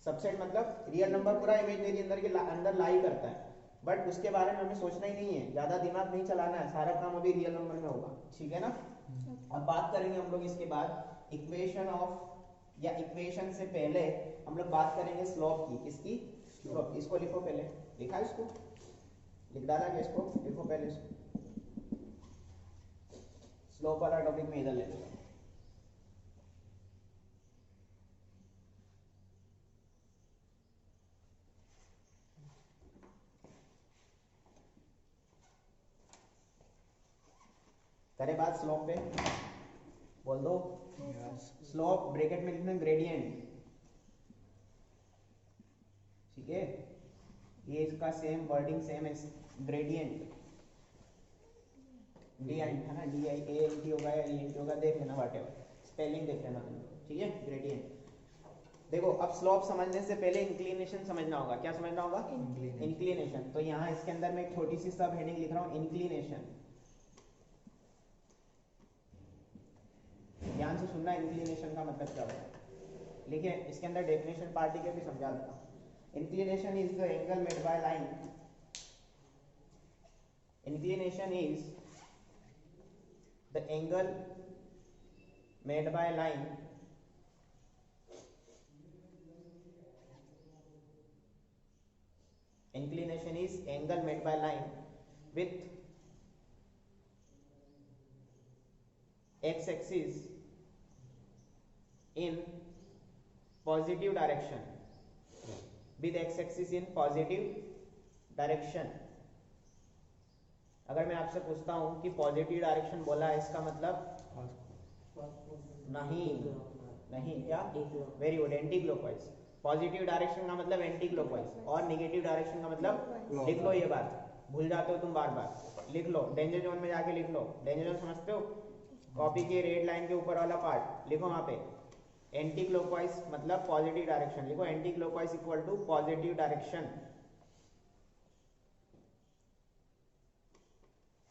S1: Subset मतलब रियल नंबर पूरा इमेजिनरी अंदर लाई करता है, बट उसके बारे में हमें सोचना ही नहीं है, ज्यादा दिमाग नहीं चलाना है, सारा काम अभी रियल नंबर में होगा, ठीक है ना। अब बात करेंगे हम लोग इसके बाद इक्वेशन ऑफ, या इक्वेशन से पहले हम लोग बात करेंगे स्लोप की। किसकी? स्लोप। इसको लिखो पहले, लिखा इसको, लिख डाला क्या इसको? लिखो पहले इसको, स्लोप वाला टॉपिक में इधर ले लो। करे बात स्लोप पे, बोल दो। स्लोप ब्रैकेट में लिखना ग्रेडियंट, ठीक है। ये इसका सेम वर्डिंग सेम है, ग्रेडियंट। डी आई है ना, D I A N T होगा या ई एन टी होगा, देख लेना, व्हाटएवर स्पेलिंग देख लेना तुम, ठीक है। ग्रेडियंट। देखो अब स्लोप समझने से पहले इंक्लिनेशन समझना होगा। क्या समझना होगा? इंक्लिनेशन। तो यहाँ इसके अंदर मैं एक छोटी सी सब हेडिंग लिख रहा हूँ, इंक्लिनेशन। ध्यान से सुनना, इंक्लिनेशन का मतलब क्या होता है। लिखिए इसके अंदर डेफिनेशन पार्टी के भी समझा देता हूँ। Inclination is the angle made by line, inclination is the angle made by line inclination is angle made by line with x axis in positive direction, with x axis in positive direction। अगर मैं आपसे पूछता हूं कि positive direction बोला है, इसका मतलब नहीं, नहीं क्या? Very good, anti clockwise. Positive direction का मतलब एंटी क्लॉकवाइज, और नेगेटिव डायरेक्शन का मतलब, लिख लो ये बात, भूल जाते हो तुम बार बार, लिख लो, डेंजर जोन में जाके लिख लो। डेंजर जोन समझते हो? कॉपी के रेड लाइन के ऊपर वाला पार्ट लिखो, वहां पे एंटी क्लॉकवाइज मतलब पॉजिटिव डायरेक्शन लिखो। Anti clockwise equal to positive direction,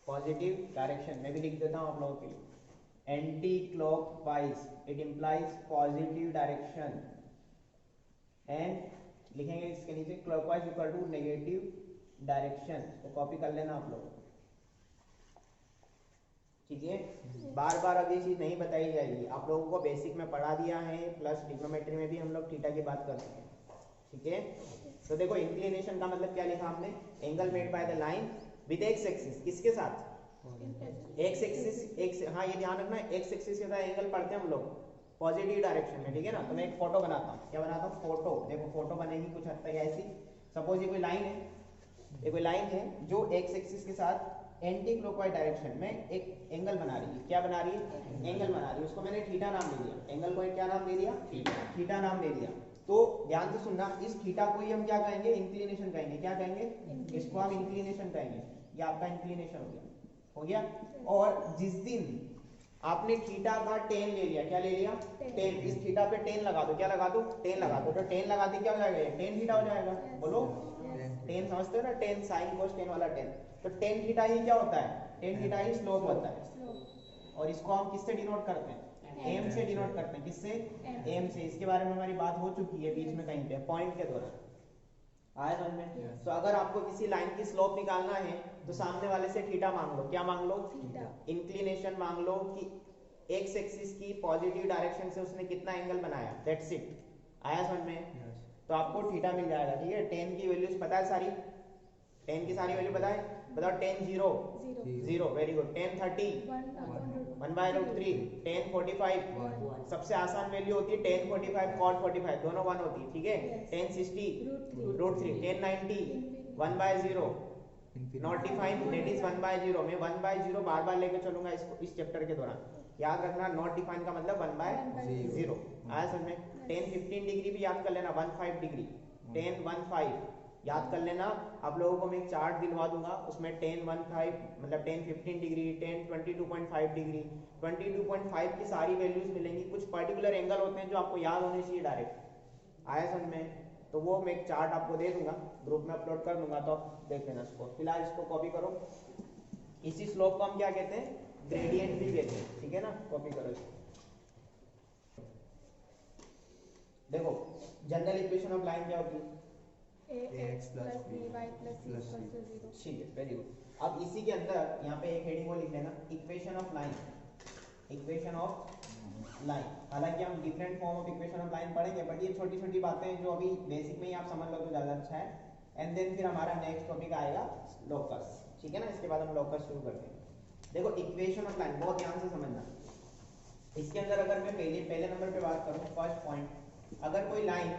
S1: positive direction. मैं भी लिख देता हूं आप लोगों के लिए, anti clockwise it implies positive direction, and लिखेंगे इसके नीचे clockwise equal to negative direction. तो कॉपी कर लेना आप लोग, ठीक है। बार बार अब ये चीज नहीं बताई जाएगी, आप लोगों को बेसिक में पढ़ा दिया है, प्लस ट्रिग्नोमेट्री में भी हम लोग थीटा की बात करते हैं, ठीक है। तो देखो इंक्लिनेशन का मतलब क्या लिखा हमने, angle made by the line with x axis. किसके साथ? X axis. हाँ ये ध्यान रखना, एक्स एक्सिस के साथ एंगल पढ़ते हैं हम लोग पॉजिटिव डायरेक्शन में, ठीक है ना। तो मैं एक फोटो बनाता हूँ, क्या बनाता हूँ? फोटो। देखो फोटो बनेगी कुछ हद तक ऐसी, सपोज ये कोई लाइन है, ये कोई लाइन है जो एक्स एक्सिस के साथ एंटी क्लॉकवाइज डायरेक्शन में एक एंगल बना रही है। क्या बना रही है? एंगल बना रही है। उसको मैंने थीटा नाम दे दिया, एंगल को एक क्या नाम दे दिया? थीटा नाम दे दिया। तो ध्यान से सुनना, इस थीटा को ही हम क्या कहेंगे? इंक्लिनेशन कहेंगे। क्या कहेंगे? इसको हम इंक्लिनेशन कहेंगे। ये आपका इंक्लिनेशन हो गया, हो गया। और जिस दिन आपने थीटा का टेन ले लिया, क्या ले लिया? टेन। इस थीटा पे टेन लगा दो, क्या लगा दो? टेन लगा दो। तो टेन लगा दी क्या हो जाएगा? टेन थीटा हो जाएगा। बोलो, टेन समझते हो ना, टेन साइन कोस टेन वाला टेन। तो टेन थीटा ही क्या होता है? टेन थीटा ही स्लोप होता है। और इसको हम किससे डिनोट करते हैं? एम से डिनोट करते हैं। किससे? एम से। इसके बारे में हमारी बात हो चुकी है बीच में कहीं पे पॉइंट के दौरान, आया समझ में? तो अगर आपको किसी लाइन की स्लोप निकालना है तो सामने वाले से थीटा मांग लो। क्या मांग लो? इंक्लिनेशन मांग लो कि एक्स एक्सिस की पॉजिटिव डायरेक्शन से उसने कितना एंगल बनाया, दैट्स इट। आया समझ में? तो आपको थीटा मिल जाएगा, ठीक है। टेन की वैल्यूज पता है सारी? टेन की सारी वैल्यू पता है? बताओ। Ten zero, zero, very good. Ten 30, 1/√3। Ten 45, सबसे आसान वैल्यू होती है टेन 45 कॉट 45, दोनों 1 होती है, ठीक है। Ten 60, √3। Ten 90, 1/0, not defined, that is 1/0। मैं 1/0 बार बार लेके चलूंगा इसको इस चैप्टर के दौरान, याद रखना। नॉट डिफाइंड का मतलब 1/0। आया समझ में? टेन 15 डिग्री भी याद कर लेना, 15 डिग्री। टेन 15, याद कर लेना, आप लोगों को मैं एक चार्ट दिलवा दूंगा, उसमें 10 15 मतलब 10 15 डिग्री, 10 22.5 डिग्री, 22.5 की सारी वैल्यूज मिलेंगी। कुछ पर्टिकुलर एंगल होते हैं जो आपको याद होने चाहिए डायरेक्ट, आया समझ में? तो वो मैं एक चार्ट आपको दे दूंगा, ग्रुप में अपलोड कर दूंगा, तो आप देख लेना इसको। फिलहाल इसको कॉपी करो। इसी स्लोप को हम क्या कहते हैं? ग्रेडियंट भी कहते हैं, ठीक है ना? कॉपी करो इसको। देखो जनरल इक्वेशन ऑफ लाइन क्या होती है?
S2: ax plus by plus c equals to 0।
S1: ठीक है, वेरी गुड। अब इसी के अंदर यहाँ पे एक हेडिंग वो लिख लेना, equation of line, equation of line. हालांकि हम different form of equation of line पढ़ेंगे, बट ये छोटी छोटी बातें हैं जो अभी बेसिक में ही आप समझ लो तो ज़्यादा अच्छा है। एंड देन फिर हमारा नेक्स्ट टॉपिक आएगा लोकस, ठीक है ना? इसके बाद हम लोकस शुरू करते हैं। देखो इक्वेशन ऑफ लाइन बहुत ध्यान से समझना। इसके अंदर अगर मैं पहले नंबर पे बात करूँ, फर्स्ट पॉइंट, अगर कोई लाइन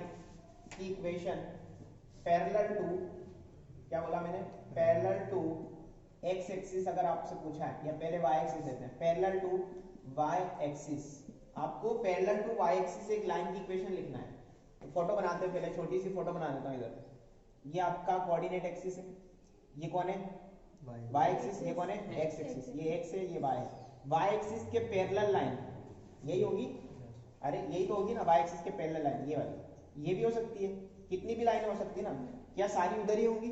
S1: की इक्वेशन पैरेलल टू, क्या बोला मैंने? पैरेलल टू एक्स एक्सिस अगर आपसे पूछा है, या पहले वाई एक्सिस देते हैं, पैरेलल टू वाई एक्सिस, आपको पैरेलल टू वाई एक्सिस एक लाइन की इक्वेशन लिखना है। तो फोटो बनाते हैं, पहले छोटी सी फोटो बना देता हूँ इधर। ये आपका कोऑर्डिनेट एक्सिस है, ये कौन है? Y axis. ये कौन है? X axis. ये एक्स है, ये वाई है। वाई एक्सिस के पैरेलल लाइन यही होगी, अरे यही तो होगी ना, वाई एक्सिस के पैरेलल लाइन ये वाली। ये भी हो सकती है, कितनी भी लाइनें हो सकती है ना, क्या सारी उधर ही होंगी?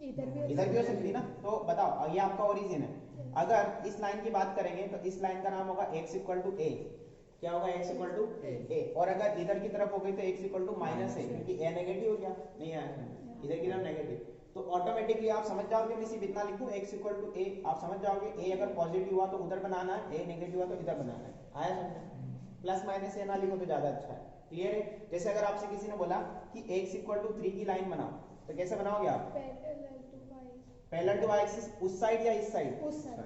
S1: इधर भी हो सकती है ना। तो बताओ, ये आपका ओरिजिन है। अगर इस लाइन की बात करेंगे तो इस लाइन का नाम होगा x इक्वल टू ए। क्या होगा? x इक्वल टू ए। और अगर इधर की तरफ हो गई तो x इक्वल टू माइनस ए, क्योंकि a नेगेटिव हो गया, नहीं आया इधर की तरफ नेगेटिव। तो ऑटोमेटिकली आप समझ जाओगे, मैं सिर्फ इतना लिखूं x इक्वल टू ए, आप समझ जाओगे a अगर पॉजिटिव हुआ तो उधर बनाना है, a नेगेटिव हुआ तो इधर बनाना है। आया समझ? प्लस माइनस ए ना लिखो तो ज्यादा अच्छा है। क्लियर है? जैसे अगर आपसे किसी ने बोला कि x इक्वल टू 3 की लाइन बनाओ, तो कैसे बनाओगे आप? पैरेलल टू वाई एक्सिस, उस साइड या इस साइड?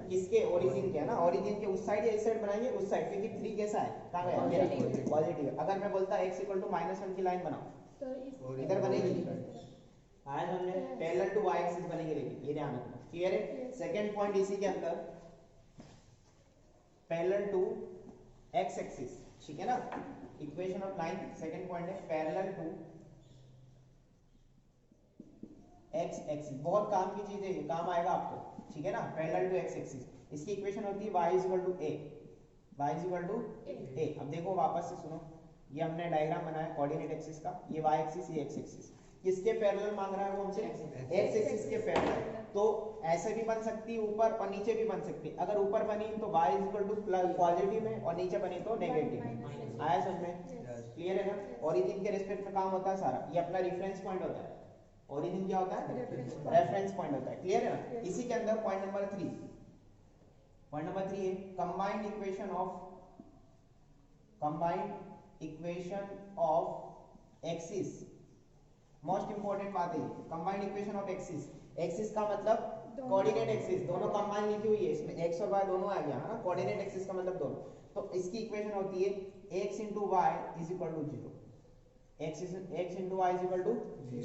S1: किसके? ओरिजिन के, है ना? ओरिजिन के उस साइड या इस साइड बनाएंगे? उस साइड, क्योंकि 3 कैसा है? कहां गया? पॉजिटिव। अगर मैं बोलता x इक्वल टू -1 की लाइन बनाओ तो इधर बनेगी? आया समझ? पैरेलल टू वाई एक्सिस बनेगी, लेकिन ये ध्यान रखना। क्लियर है? सेकंड पॉइंट इसी के अंदर, पैरेलल टू एक्स एक्सिस, ठीक है ना? Equation of line second point है पैरेलल टू एक्स एक्सिस। बहुत काम की चीज है ये, काम आएगा आपको, ठीक है ना? पैरेलल टू एक्स एक्सिस, इसकी इक्वेशन होती है y equal to a, y equal to a. अब देखो वापस से सुनो, ये हमने डायग्राम बनाया कोऑर्डिनेट एक्सिस का, ये y एक्सिस, ये x एक्सिस। किसके पैरेलल मांग रहा है वो हमसे? x एक्सिस के पैरेलल। तो ऐसे भी बन सकती है, ऊपर और नीचे भी बन सकती है। अगर ऊपर बनी तो y इक्वल टू पॉजिटिव में, और नीचे बनी तो नेगेटिव में। आया समझ में? क्लियर है ना? ओरिजिन के रिस्पेक्ट में काम होता है सारा, ये अपना रेफरेंस पॉइंट होता है। ओरिजिन क्या होता है? रेफरेंस पॉइंट होता है। क्लियर है ना? इसी के अंदर पॉइंट नंबर 3, पॉइंट नंबर 3 है combined equation of axis. Most important बात है combined equation of axis. Axis का मतलब कोऑर्डिनेट एक्सिस, दोनों कंबाइन लिखी हुई है इसमें, x और y दोनों आ गया, है ना? कोऑर्डिनेट एक्सिस का मतलब दोनों। तो इसकी इक्वेशन होती है x into y is equal to 0। x into y is equal to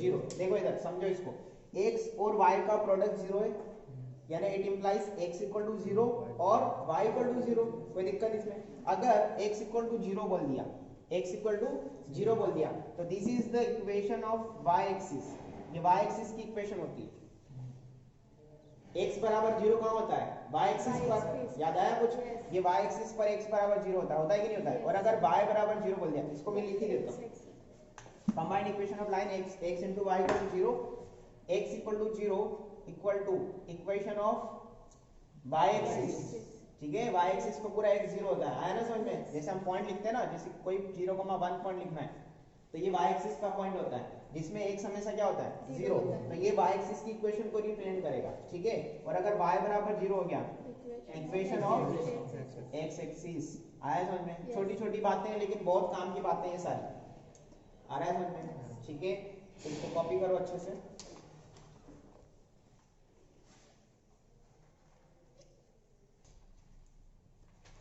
S1: 0। देखो इधर समझो इसको, x और y का प्रोडक्ट 0 है, यानी it implies x equal to 0 और y इक्वल टू 0। कोई दिक्कत इसमें? अगर x इक्वल टू 0 बोल दिया, x इक्वल टू 0 बोल दिया, तो this is the equation of y axis. ये y एक्सिस की इक्वेशन होती है। x बराबर 0 कहाँ होता है? y एक्सिस पर। याद आया कुछ? ये y एक्सिस पर x बराबर 0 होता है कि नहीं होता है? और अगर y बराबर 0 बोल दिया, इसको मैं लिख ही देता हूँ, combined equation of line x into y equal to 0, x equal to 0 equal to equation of y axis. ठीक है? y एक्सिस को पूरा x 0 होता है। आया ना समझ में? जैसे हम पॉइंट लिखते हैं ना, जैसे कोई 0,1 पॉइंट लिखना है, तो ये y एक्सिस का पॉइंट होता है, जिसमें x हमेशा क्या होता है? 0। तो ये y एक्सिस की इक्वेशन को रिप्रेजेंट करेगा, ठीक है? और अगर y बराबर 0 हो गया, इक्वेशन ऑफ x एक्सिस। आया समझ में? छोटी छोटी बातें हैं, लेकिन बहुत काम की बातें हैं सारी। आ रहा है समझ में? ठीक है? तो इसको कॉपी करो अच्छे से।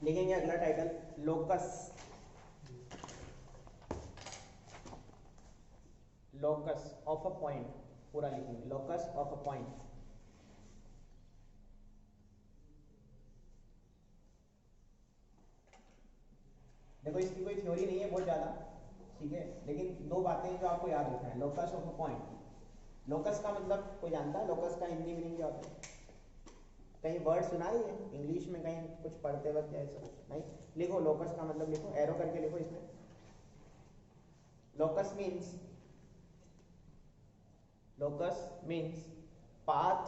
S1: लिखेंगे अगला title, locus. Locus of a point, पूरा लिखेंगे, लोकस ऑफ अ पॉइंट। देखो इसकी कोई थ्योरी नहीं है बहुत ज्यादा, ठीक है? लेकिन दो बातें जो आपको याद रखना है, locus of a point, locus का मतलब कोई जानता है लोकस का हिंदी मीनिंग क्या होता है? कहीं वर्ड सुना ही है इंग्लिश में, कहीं कुछ पढ़ते वक्त ऐसा कुछ नहीं? लिखो लोकस का मतलब, लिखो एरो करके लिखो इसमें। Locus means path,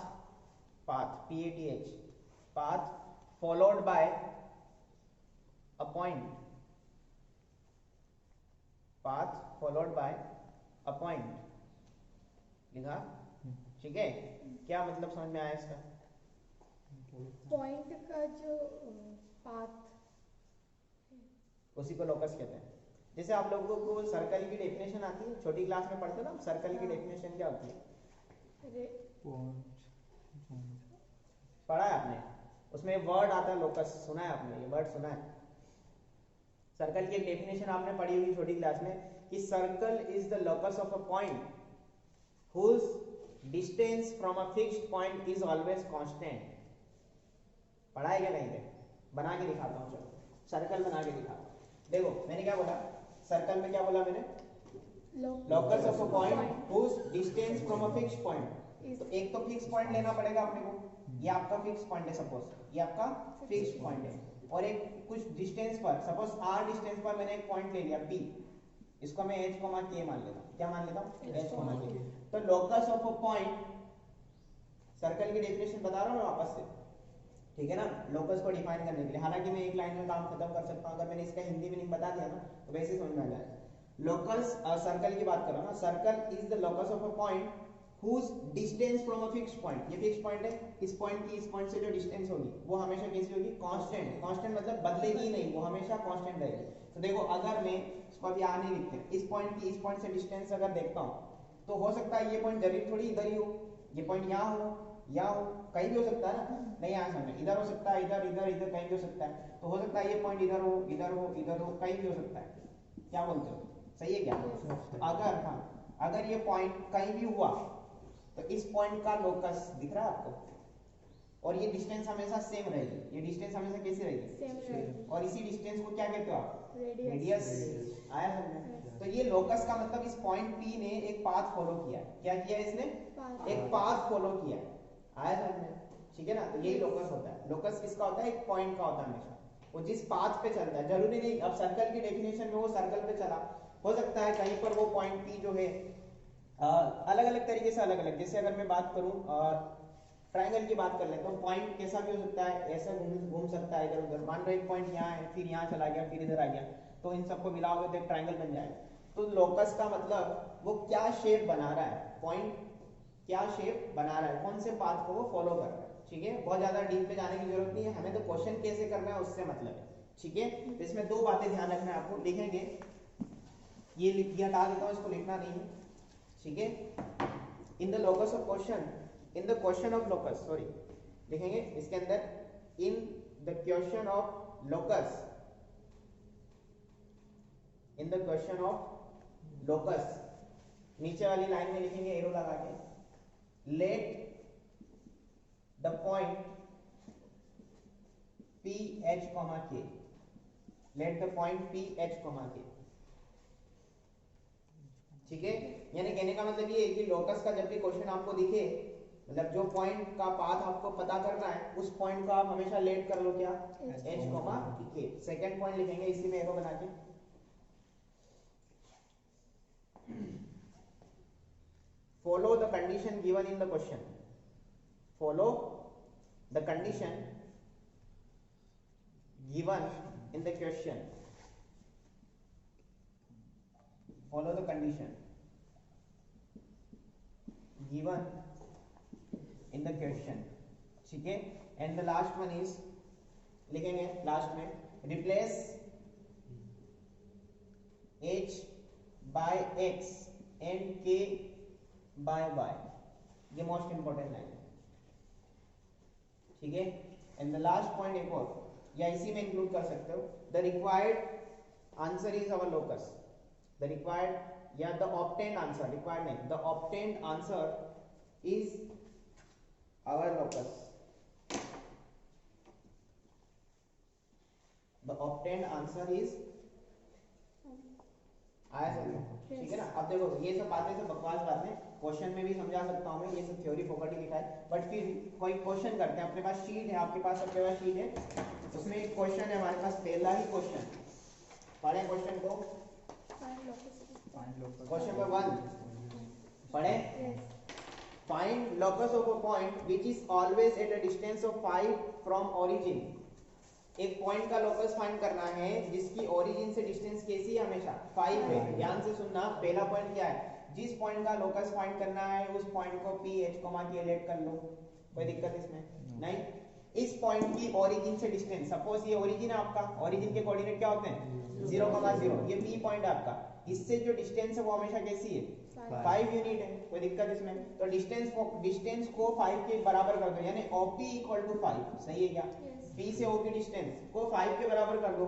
S1: PATH, path followed by a point, path followed by a point, लिखा? ठीक है, क्या मतलब समझ में आया इसका?
S2: पॉइंट का जो पाथ,
S1: उसी को लोकस कहते हैं। जैसे आप लोगों को सर्कल की डेफिनेशन आती है, छोटी क्लास में पढ़ते हो ना सर्कल की डेफिनेशन क्या होती है? पढ़ा है आपने? उसमें वर्ड आता है लोकस, सुना है आपने? ये वर्ड सुना है? सर्कल की डेफिनेशन आपने पढ़ी होगी छोटी क्लास में कि circle is the locus of a point whose distance from a fixed point is always constant. पढ़ा है क्या कहीं पे? बना के दिखाता हूँ, चलो सर्कल बना के दिखाता हूँ। देखो मैंने क्या बोला, सर्कल में क्या बोला मैंने? Locus of a point whose distance from a fixed point. तो एक तो फिक्स पॉइंट लेना पड़ेगा अपने को, ये आपका फिक्स पॉइंट है, सपोज ये आपका फिक्स पॉइंट है, और एक कुछ डिस्टेंस पर, सपोज r डिस्टेंस पर मैंने एक पॉइंट ले लिया p, इसको मैं h, k मान लेता हूँ। क्या मान लेता हूँ? h, k। तो locus of a point, circle की डेफिनेशन बता रहा हूँ मैं वापस से, ठीक है ना, लोकस को डिफाइन करने के लिए। हालांकि मैं एक लाइन में काम खत्म कर सकता हूँ, अगर मैंने इसका हिंदी मीनिंग बता दिया ना तो वैसे ही समझ में आ जाएगा। लोकस, सर्कल की बात कर रहा हूँ ना, circle is the locus of a point whose distance from a fixed point, ये फिक्स पॉइंट है, इस पॉइंट की इस पॉइंट से जो डिस्टेंस होगी वो हमेशा कैसी होगी? कांस्टेंट। कांस्टेंट मतलब बदलेगी नहीं, वो हमेशा कांस्टेंट रहेगी। तो देखो अगर मैं इसको अभी यहाँ नहीं लिखते हैं, इस पॉइंट की इस पॉइंट से डिस्टेंस अगर देखता हूँ तो हो सकता है ये पॉइंट जरूरी थोड़ी इधर ही हो, ये पॉइंट यहाँ हो, यहाँ हो, कहीं भी हो सकता है ना, नहीं यहाँ समझ, इधर हो सकता है, इधर इधर इधर कहीं भी हो सकता है। तो हो सकता है ये पॉइंट इधर हो, इधर हो, इधर हो, कहीं भी हो सकता है। क्या बोलते हो, सही है क्या? अगर हाँ, अगर ये पॉइंट कहीं भी हुआ तो इस पॉइंट का लोकस दिख रहा है आपको, और ये डिस्टेंस हमेशा सेम रहेगी। ये डिस्टेंस हमेशा कैसी रहेगी?
S2: सेम रहेगी।
S1: और इसी डिस्टेंस को क्या कहते हो आप?
S2: रेडियस।
S1: आया समझ में? तो ये लोकस का मतलब इस पॉइंट P ने एक पाथ फॉलो किया है। क्या किया है इसने? एक पाथ फॉलो किया है। आया समझ में? ठीक है ना, तो यही लोकस होता है। लोकस किसका होता है? एक पॉइंट का होता है हमेशा, वो जिस पाथ पे चलता है। जरूरी नहीं अब सर्कल की डेफिनेशन में वो सर्कल पे चला, हो सकता है कहीं पर वो पॉइंट P जो है अलग अलग तरीके से अलग अलग, जैसे अगर मैं बात करूं ट्रायंगल की बात कर लेता हूं, पॉइंट कैसा भी हो सकता है, ऐसा घूम सकता है इधर उधर। मान लो एक पॉइंट यहाँ है, फिर यहाँ चला गया, फिर इधर आ गया, तो इन सबको मिलाओगे तो एक ट्रायंगल बन जाएगा। तो लोकस का मतलब वो क्या शेप बना रहा है, पॉइंट क्या शेप बना रहा है, कौन से पाथ को वो फॉलो कर रहा है। ठीक है, बहुत ज्यादा डीप पे जाने की जरूरत नहीं है, हमें तो क्वेश्चन कैसे करना है उससे मतलब है। ठीक है, तो इसमें दो बातें ध्यान रखना है आपको। लिखेंगे, ये हटा देता हूँ, इसको लिखना नहीं है। ठीक है, in the locus of question, in the question of locus, sorry लिखेंगे इसके अंदर, in the question of locus, in the question of locus, नीचे वाली लाइन में लिखेंगे एरो लगा के, let the point P H, K, let the point P H, K। ठीक है, यानी कहने का मतलब ये है कि लोकस का जब भी क्वेश्चन आपको दिखे, मतलब जो पॉइंट का पाथ आपको पता करना है, उस पॉइंट को आप हमेशा लेट कर लो क्या? H, K। सेकंड पॉइंट लिखेंगे इसी में एरो बना के, follow the condition given in the question, follow the condition given in the question, follow the condition given in the question। ठीक है, and the last one is लिखेंगे last में, replace h by x and k by y, ये most important line है। ठीक है, and the last point एक और, या इसी में इंक्लूड कर सकते हो, the required answer is our locus, the required या the obtained answer, required नहीं, the obtained answer is our locus, the obtained answer is आया समझ? ठीक है ना। अब देखो ये सब बातें सब बकवास बातें क्वेश्चन में भी समझा सकता हूँ मैं, ये सब थ्योरी फोकट ही लिखा है, बट फिर कोई क्वेश्चन करते हैं। अपने पास शीट है, आपके पास सबके पास शीट है, उसमें एक क्वेश्चन है हमारे पास, पहला ही क्वेश्चन पढ़े क्वेश्चन को। क्वेश्चन नंबर 1 पढ़े। Find locus of a point which is always at a distance of 5 from origin। एक पॉइंट का लोकस फाइंड करना है जिसकी ओरिजिन से डिस्टेंस कैसी है, हमेशा 5 है। ध्यान से सुनना, पहला पॉइंट क्या है, जिस पॉइंट का लोकस फाइंड करना है उस पॉइंट को पी एच कोमा के लेट कर लो, कोई दिक्कत इसमें नहीं। इस पॉइंट की ओरिजिन से डिस्टेंस, सपोज ये ओरिजिन है आपका, ओरिजिन के कोऑर्डिनेट क्या होते हैं 0,0, ये पी पॉइंट है आपका, इससे जो डिस्टेंस है वो हमेशा कैसी है 5 यूनिट है, कोई दिक्कत इसमें। तो डिस्टेंस को 5 के बराबर कर दो, यानी OP इक्वल टू 5, सही है क्या? P से OP डिस्टेंस को 5 के बराबर कर दो।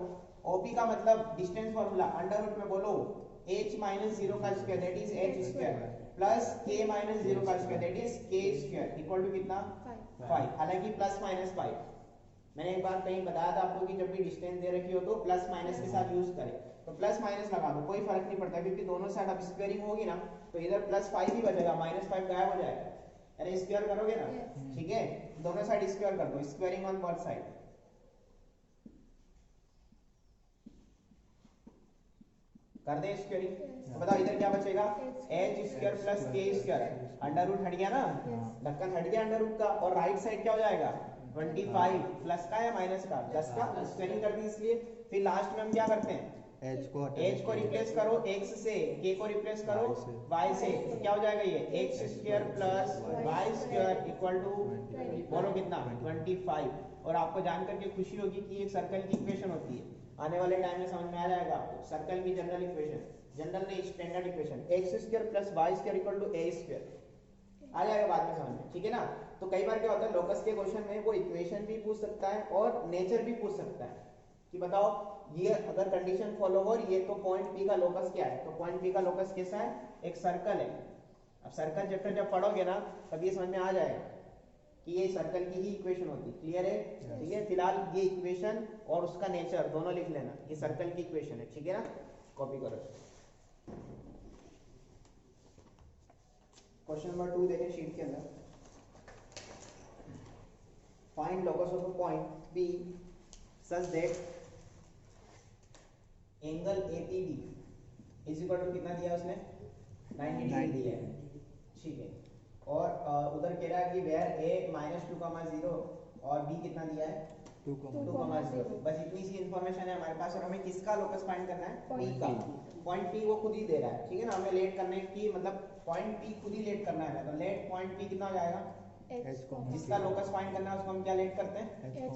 S1: OP का मतलब डिस्टेंस फार्मूला अंडर रूट में बोलो h माइनस 0 का square that is h square plus k minus 0 का square that is k square equal to कितना 5। हालांकि प्लस माइनस 5 मैंने एक बार कहीं बताया था आपको कि जब भी डिस्टेंस दे रखी हो तो प्लस माइनस के साथ यूज करें, तो प्लस माइनस लगा दो, कोई फर्क नहीं पड़ता, क्योंकि दोनों साइड अब स्क्वायरिंग होगी ना तो इधर प्लस 5 ही बचेगा, माइनस 5 गायब हो जाएगा। अरे स्क्वायर करोगे ना, ठीक है, दोनों साइड स्क्वायर कर दो, स्क्वायरिंग ऑन बोथ साइड। कर दे स्क्वायरिंग, तो बताओ इधर क्या बचेगा h square plus k square, under root हट गया ना, ढक्कन हट गया अंडर रूट का, और राइट साइड क्या हो जाएगा 25 प्लस का या माइनस का 10 का, स्क्वायरिंग कर दी इसलिए। फिर लास्ट में हम क्या करते हैं h को रिप्लेस करो x से, k को रिप्लेस करो y से, तो क्या हो जाएगा ये x square plus y square equal to बोलो कितना 25। और आपको जानकर के खुशी होगी कि एक सर्कल की इक्वेशन होती है, आने वाले टाइम में समझ में आ जाएगा आपको, सर्कल की जनरल इक्वेशन, जनरल नहीं standard equation, x square plus y square equal to a square आ जाएगा बाद में समझ में, ठीक है ना। तो कई बार क्या होता है लोकस के क्वेश्चन में वो इक्वेशन भी पूछ सकता है और नेचर भी पूछ सकता है कि बताओ ये अगर कंडीशन फॉलो हो रही है तो पॉइंट P का लोकस क्या है, तो पॉइंट P का लोकस कैसा है, एक सर्कल है। अब सर्कल चैप्टर जब पढ़ोगे ना तब ये समझ में आ जाएगा कि ये सर्कल की ही इक्वेशन होती है, क्लियर है? ठीक है, फिलहाल ये इक्वेशन और उसका नेचर दोनों लिख लेना, ये सर्कल की इक्वेशन है, ठीक है ना, कॉपी करो। क्वेश्चन नंबर 2 देखें शीट के अंदर, find locus of a point P such that angle APB is equal to कितना दिया उसने 90 डिग्री दिया है, ठीक है। और उधर कह रहा है कि वेयर a माइनस 2,0 और b कितना दिया है 2,0। बस इतनी सी इंफॉर्मेशन है हमारे पास, और हमें किसका लोकस फाइंड करना है P का। पॉइंट P वो खुद ही दे रहा है, ठीक है ना, हमें लेट करने की मतलब पॉइंट P खुद ही लेट करना है, तो लेट पॉइंट P कितना हो जाएगा जिसका लोकस फाइंड करना है उसको हम क्या लेट करते हैं,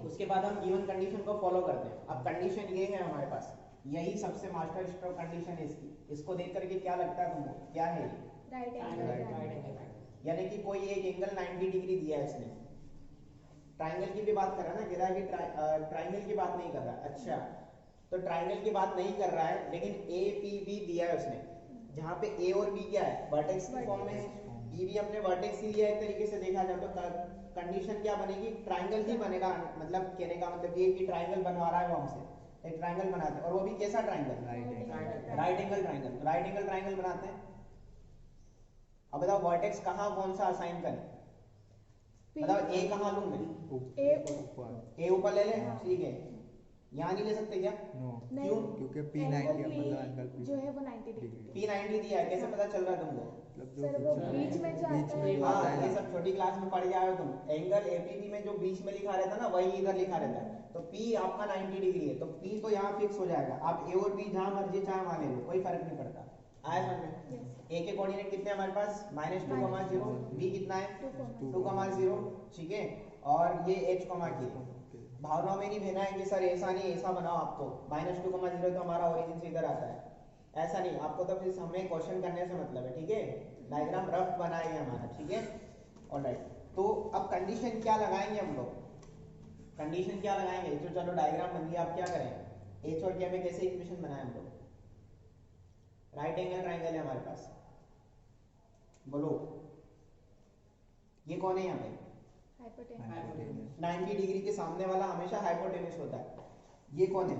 S1: उसके बाद हम गिवन कंडीशन को फॉलो करते हैं। अब कंडीशन ये है हमारे पास, यही सबसे मास्टर स्ट्रोक कंडीशन है इसकी, इसको देख करके क्या लगता है तुमको, क्या है ये
S2: राइट एंगल,
S1: यानी कि कोई एक एंगल 90 डिग्री दिया है इसने। ट्राइंगल की भी बात कर रहा है ना, कह रहा है कि ट्राइंगल की बात नहीं कर रहा, अच्छा तो ट्राइंगल की बात नहीं कर रहा है, लेकिन APB दिया है उसने, जहाँ पे A और B क्या है वर्टेक्स की फॉर्म में है, B भी हमने वर्टेक्स ही लिया, एक तरीके से देखा जाए तो कंडीशन क्या बनेगी ट्राइंगल ही बनेगा, मतलब कहने का मतलब ये कि ट्राइंगल बनवा रहा है वो हमसे, एक ट्राइंगल बनाते हैं, और वो भी कैसा ट्राइंगल राइट एंगल ट्राइंगल, तो राइट एंगल ट्राइंगल बनाते हैं। अब बताओ वर्टेक्स कहाँ कौन सा असाइन करें, मतलब A कहाँ लूं मैं, A ऊपर ले ले, ठीक है, यहाँ नहीं ले सकते क्या, क्यों,
S3: क्योंकि P90 मतलब एंगल
S2: जो है वो 90 डिग्री,
S1: P90 दिया है, कैसे पता चल रहा है तुमको,
S2: सर वो बीच में जो आता है,
S1: हाँ ये सब छोटी क्लास में पढ़ जाओ तुम, एंगल APB में जो बीच में लिखा रहता है ना वही इधर लिखा रहता है, तो P आपका 90 डिग्री है, तो P तो यहाँ फिक्स हो जाएगा, आप A और B जहाँ मर्जी चाहे वहाँ ले लो, कोई फर्क नहीं पड़ता। आया समझ में, A के कोऑर्डिनेट कितने हमारे पास -2,0, B कितना है 2,0, ठीक है, और ये H, K। भावनाओं में नहीं भेजना है कि सर ऐसा नहीं ऐसा बनाओ, आपको -2,0 तो हमारा ओरिजिन से इधर आता है, ऐसा नहीं, आपको तो फिर हमें क्वेश्चन करने से मतलब है, ठीक है, डायग्राम रफ बनाएंगे हमारा, ठीक है, ऑलराइट। तो अब कंडीशन क्या लगाएंगे हम लोग, कंडीशन क्या लगाएंगे, तो चलो डायग्राम बन गया, आप क्या करें H और K में कैसे इक्वेशन बनाए हम लोग, राइट एंगल ट्राइंगल है हमारे पास, बोलो ये कौन है यहाँ पे 90 डिग्री के सामने वाला हमेशा हाइपोटेन्यूस होता है, ये कौन है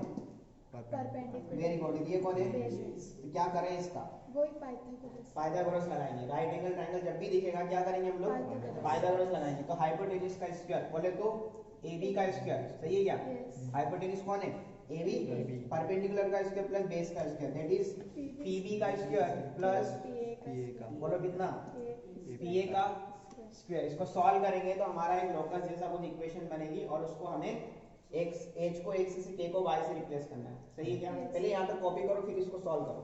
S2: परपेंडिकुलर।
S1: वेरी गुड, ये कौन है?
S2: बेस।
S1: तो क्या करें इसका?
S2: वही पाइथागोरस।
S1: पाइथागोरस लगाएंगे। राइट एंगल ट्रायंगल जब भी दिखेगा क्या करेंगे हम लोग?
S2: पाइथागोरस।
S1: पाइथागोरस लगाएंगे। तो हाइपोटेन्यूज का स्क्वायर बोले तो AB का स्क्वायर, सही है क्या?
S2: Yes.
S1: हाइपोटेन्यूज कौन है? AB।
S3: AB।
S1: परपेंडिकुलर का स्क्वायर प्लस बेस का स्क्वायर, दैट इज PB का स्क्वायर प्लस
S2: PA
S3: का।
S1: बोलो कितना?
S2: A
S1: PA का स्क्वायर। इसको सॉल्व करेंगे तो हमारा एक लोकस जैसा कुछ इक्वेशन बनेगी और उसको हमें x h को x से k को y से रिप्लेस करना है, सही है क्या?
S2: Yes.
S1: पहले यहाँ पे कॉपी करो फिर इसको सॉल्व करो।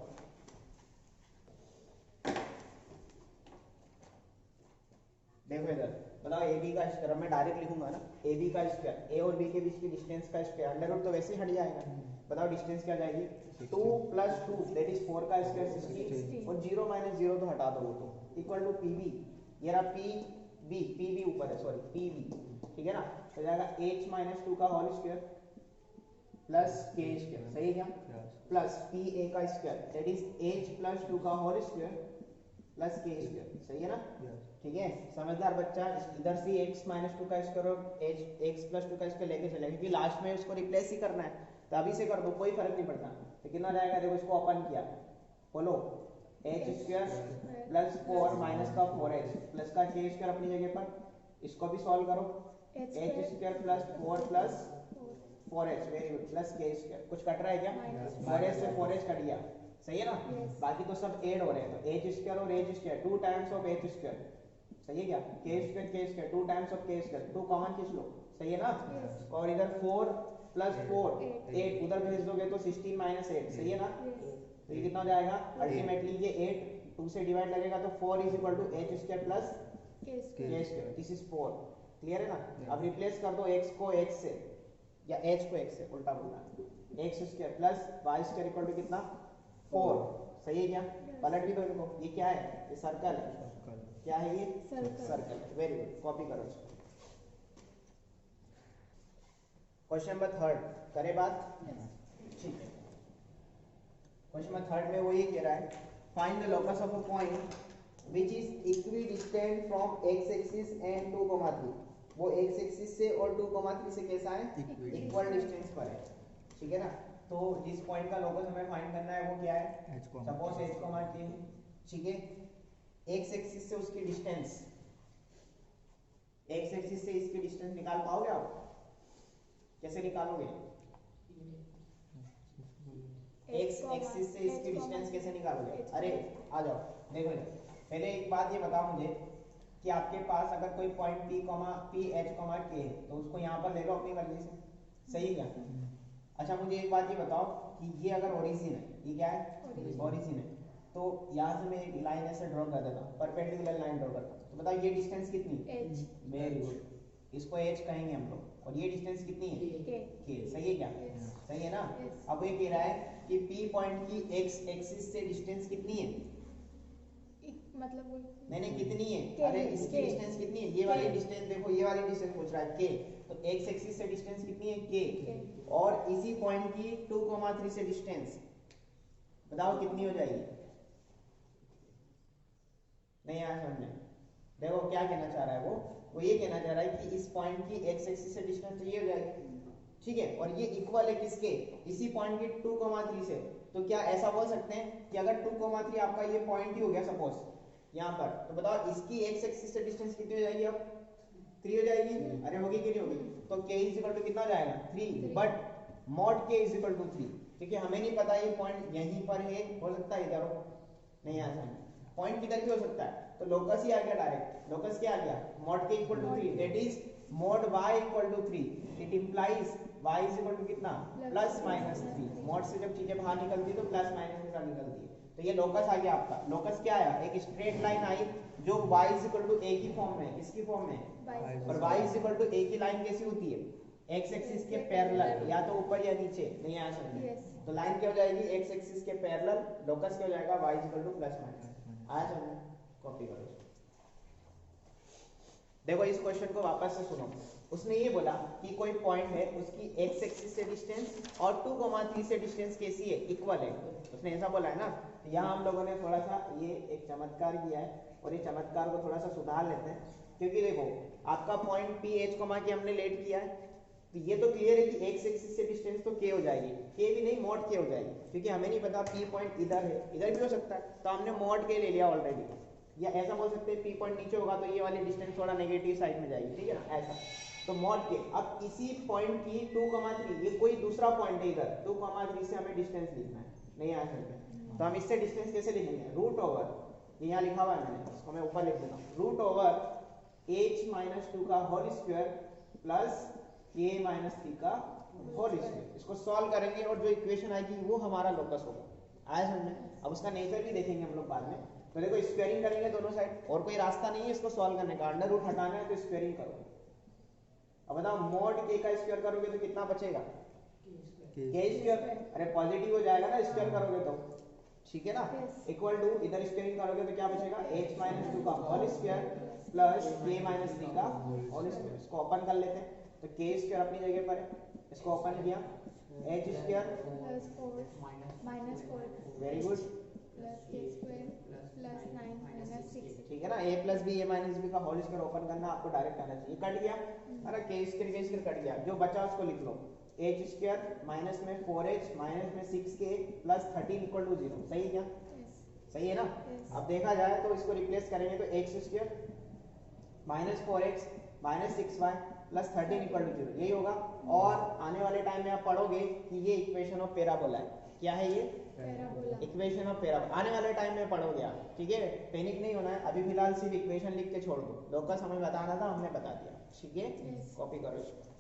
S1: देखो इधर बताओ AB का स्क्वायर, मैं डायरेक्ट लिखूंगा ना, AB का स्क्वायर, A और B के बीच की डिस्टेंस का स्क्वायर, अंडर रूट तो वैसे ही हट जाएगा। बताओ डिस्टेंस क्या जाएगी? 2 + 2 दैट इज 4 का स्क्वायर 16 और 0 - 0 तो हटा दो वो तो इक्वल टू PB, ये रहा PB ऊपर है, सॉरी PB, ठीक है ना? तो जाएगा h - 2 का whole square plus k square, सही है क्या? प्लस PA का स्क्वायर दैट इज h + 2 का whole square plus k square, सही है ना? ठीक है, समझदार बच्चा इधर से x - 2 का स्क्वायर और x + 2 का स्क्वायर लेके चलेगा क्योंकि लास्ट में उसको रिप्लेस ही करना है, तो अभी से कर दो कोई फर्क नहीं पड़ता। तो कितना जाएगा? देखो इसको ओपन किया, बोलो h स्क्वायर प्लस 4 माइनस का 4h प्लस का k स्क्वायर अपनी जगह पर, इसको भी सॉल्व करो। h square plus 4 plus 4h, very good, plus k square. कुछ कट रहा है क्या? 4h से 4h कट गया, सही है ना? बाकी तो सब ऐड हो रहे हैं, तो h स्क्वायर और h square 2 times of h square, सही है क्या? k square 2 times of k square, 2 common खींच लो, सही है ना? और इधर 4 + 4 8 उधर भेज दोगे तो 16 - 8, सही है ना? तो ये कितना हो जाएगा? अल्टीमेटली ये 8 2 से डिवाइड लगेगा तो 4 = h square plus
S2: K
S1: k square, this is 4, clear है ना? अब रिप्लेस कर दो x को x से या h को x से, उल्टा बोलना, x square plus y square equal to कितना? 4, सही है क्या? पलट भी दो इनको, ये क्या है? ये सर्कल है, क्या है ये? सर्कल है, वेरी गुड, कॉपी करो इसको। क्वेश्चन नंबर 3 करे बात, ठीक है। क्वेश्चन नंबर 3 में वो ये कह रहा है, find the locus of a point which is equidistant from x axis and 2, 3। वो x एक्सिस से और 2, 3 से कैसा है? इक्वल डिस्टेंस पर है, ठीक है ना? तो जिस पॉइंट का लोकस हमें फाइंड करना है वो क्या है? सपोज h, k, ठीक है? x एक्सिस से उसकी डिस्टेंस, x एक्सिस से इसकी डिस्टेंस निकाल पाओगे आप? कैसे निकालोगे? x एक्सिस से इसकी डिस्टेंस कैसे निकालोगे? अरे आ जाओ, देखो पहले एक बात ये बताओ मुझे कि आपके पास अगर कोई पॉइंट P, H, K है तो उसको यहाँ पर ले लो अपनी मर्जी से, सही है क्या? अच्छा मुझे एक बात ये बताओ कि ये अगर ओरिजिन है, ये क्या है? ओरिजिन है, तो यहाँ से मैं एक लाइन ऐसे ड्रॉ कर देता हूँ, परपेंडिकुलर लाइन ड्रॉ करता हूँ, तो बताओ ये डिस्टेंस कितनी?
S2: H।
S1: वेरी गुड, इसको h कहेंगे हम लोग, और ये डिस्टेंस कितनी है? k, सही है क्या? सही है ना? अब ये कह रहा है कि P पॉइंट की x एक्सिस से डिस्टेंस कितनी है?
S2: मतलब
S1: नहीं कितनी है? अरे इसकी डिस्टेंस कितनी है? ये वाली डिस्टेंस देखो, ये वाली डिस्टेंस पूछ रहा है k, तो x एक्सिस से डिस्टेंस कितनी है? k, और इसी पॉइंट की 2, 3 से डिस्टेंस बताओ कितनी हो जाएगी? नहीं आया समझ में? देखो क्या कहना चाह रहा है वो ये कहना चाह रहा है कि इस पॉइंट की x एक्सिस से डिस्टेंस तो ये हो जाएगी, ठीक है? और ये इक्वल है किसके? इसी पॉइंट के 2, 3 से। तो क्या ऐसा बोल सकते हैं कि अगर 2, 3 आपका ये पॉइंट ही हो गया सपोज यहाँ पर, तो बताओ इसकी x एक्सिस से डिस्टेंस कितनी हो जाएगी? अब 3 हो जाएगी। अरे होगी कि नहीं होगी? तो k = कितना हो जाएगा? 3, बट mod k = 3, क्योंकि हमें नहीं पता ये पॉइंट यहीं पर है, हो सकता है इधर हो, नहीं आ सकता, पॉइंट किधर भी हो सकता है, तो लोकस ही आ गया डायरेक्ट। लोकस क्या आ गया? mod k = 3, that is mod y = 3, it implies y = कितना? +-3। mod से जब चीजें बाहर निकलती है तो प्लस माइनस के साथ निकलती है, तो ये लोकस आ गया आपका। लोकस क्या आया? एक स्ट्रेट लाइन आई जो y = a की फॉर्म में, इसकी फॉर्म में, और y = a की लाइन कैसी होती है? x एक्सिस के पैरेलल, या तो ऊपर या नीचे, नहीं आ सकती, तो लाइन क्या हो जाएगी? x एक्सिस के पैरेलल, लोकस क्या हो जाएगा? y = +-। आया समझ? कॉपी करो। देखो इस क्वेश्चन को वापस से सुनो। उसने ये बोला कि कोई पॉइंट है, उसकी x एक्सिस से डिस्टेंस और 2, 3 से डिस्टेंस कैसी है? इक्वल है, उसने ऐसा बोला है ना। तो यहाँ हम लोगों ने थोड़ा सा ये एक चमत्कार किया है, और ये चमत्कार को थोड़ा सा सुधार लेते हैं, क्योंकि देखो आपका पॉइंट P, H, के हमने लेट किया है, तो ये तो क्लियर है कि x एक्सिस से डिस्टेंस तो k हो जाएगी, k भी नहीं मॉड k हो जाएगी, क्योंकि हमें नहीं पता p पॉइंट इधर है, इधर भी हो सकता है, तो हमने मॉड k ले लिया ऑलरेडी। या ऐसा बोल सकते हैं p पॉइंट नीचे होगा तो ये वाली डिस्टेंस थोड़ा नेगेटिव साइड में जाएगी, ठीक है ना, ऐसा। तो मॉड k, अब इसी पॉइंट की 2,3, ये कोई दूसरा पॉइंट है इधर, 2,3 से हमें डिस्टेंस लिखना है, नहीं आ सकता, तो हम इससे डिस्टेंस कैसे लिखेंगे, रूट ओवर, ये यहाँ लिखा हुआ है मैंने, इसको मैं ऊपर लिख देता हूँ, रूट ओवर h-2 का whole square plus k minus 3 का होल स्क्वायर। इसको सॉल्व करेंगे और जो इक्वेशन आएगी वो हमारा लोकस होगा, आया समझ में। अब उसका नेचर भी देखेंगे हम लोग बाद में। तो देखो स्क्वायरिंग करेंगे दोनों साइड, और कोई रास्ता नहीं है इसको सॉल्व करने का, अंडर रूट हटाना है तो स्क्वायरिंग करो। अब बताओ मॉड k का स्क्वायर करोगे तो कितना बचेगा, k स्क्वायर, अरे पॉजिटिव हो जाएगा ना स्क्वायर करोगे तो, ठीक है ना, इक्वल टू इधर स्क्वायरिंग करोगे तो क्या बचेगा, h-2 का whole square plus k minus 3 का होल स्क्वायर। इसको ओपन कर लेते हैं, तो k स्क्वायर अपनी जगह पर है, इसको ओपन किया, h square
S4: plus 4 minus 4
S1: very good
S4: plus k square plus 9 minus 6,
S1: ठीक है ना, a plus B, a minus B का होल स्क्वायर ओपन करना, आपको डायरेक्ट आना चाहिए, कट गया, अरे k स्क्वायर कट गया, जो बचा उसको लिख लो, h स्क्वायर माइनस में 4h माइनस में 6k प्लस 13 इक्वल टू 0, सही है क्या, सही है ना। अब देखा जाए तो इसको रिप्लेस करेंगे तो x square minus 4x minus 6y plus 13 equal to 0, यही होगा। और आने वाले टाइम में आप पढ़ोगे कि ये इक्वेशन ऑफ पैराबोला है, क्या है ये,
S4: पैराबोला,
S1: इक्वेशन ऑफ पैराबोला, आने वाले टाइम में पढ़ोगे आप, ठीक है, पैनिक नहीं होना है, अभी फिलहाल सिर्फ इक्वेशन लिख के छोड़ दो, लोकस हमें बताना था, हमने बता दिया, ठीक है, कॉपी करो इसको।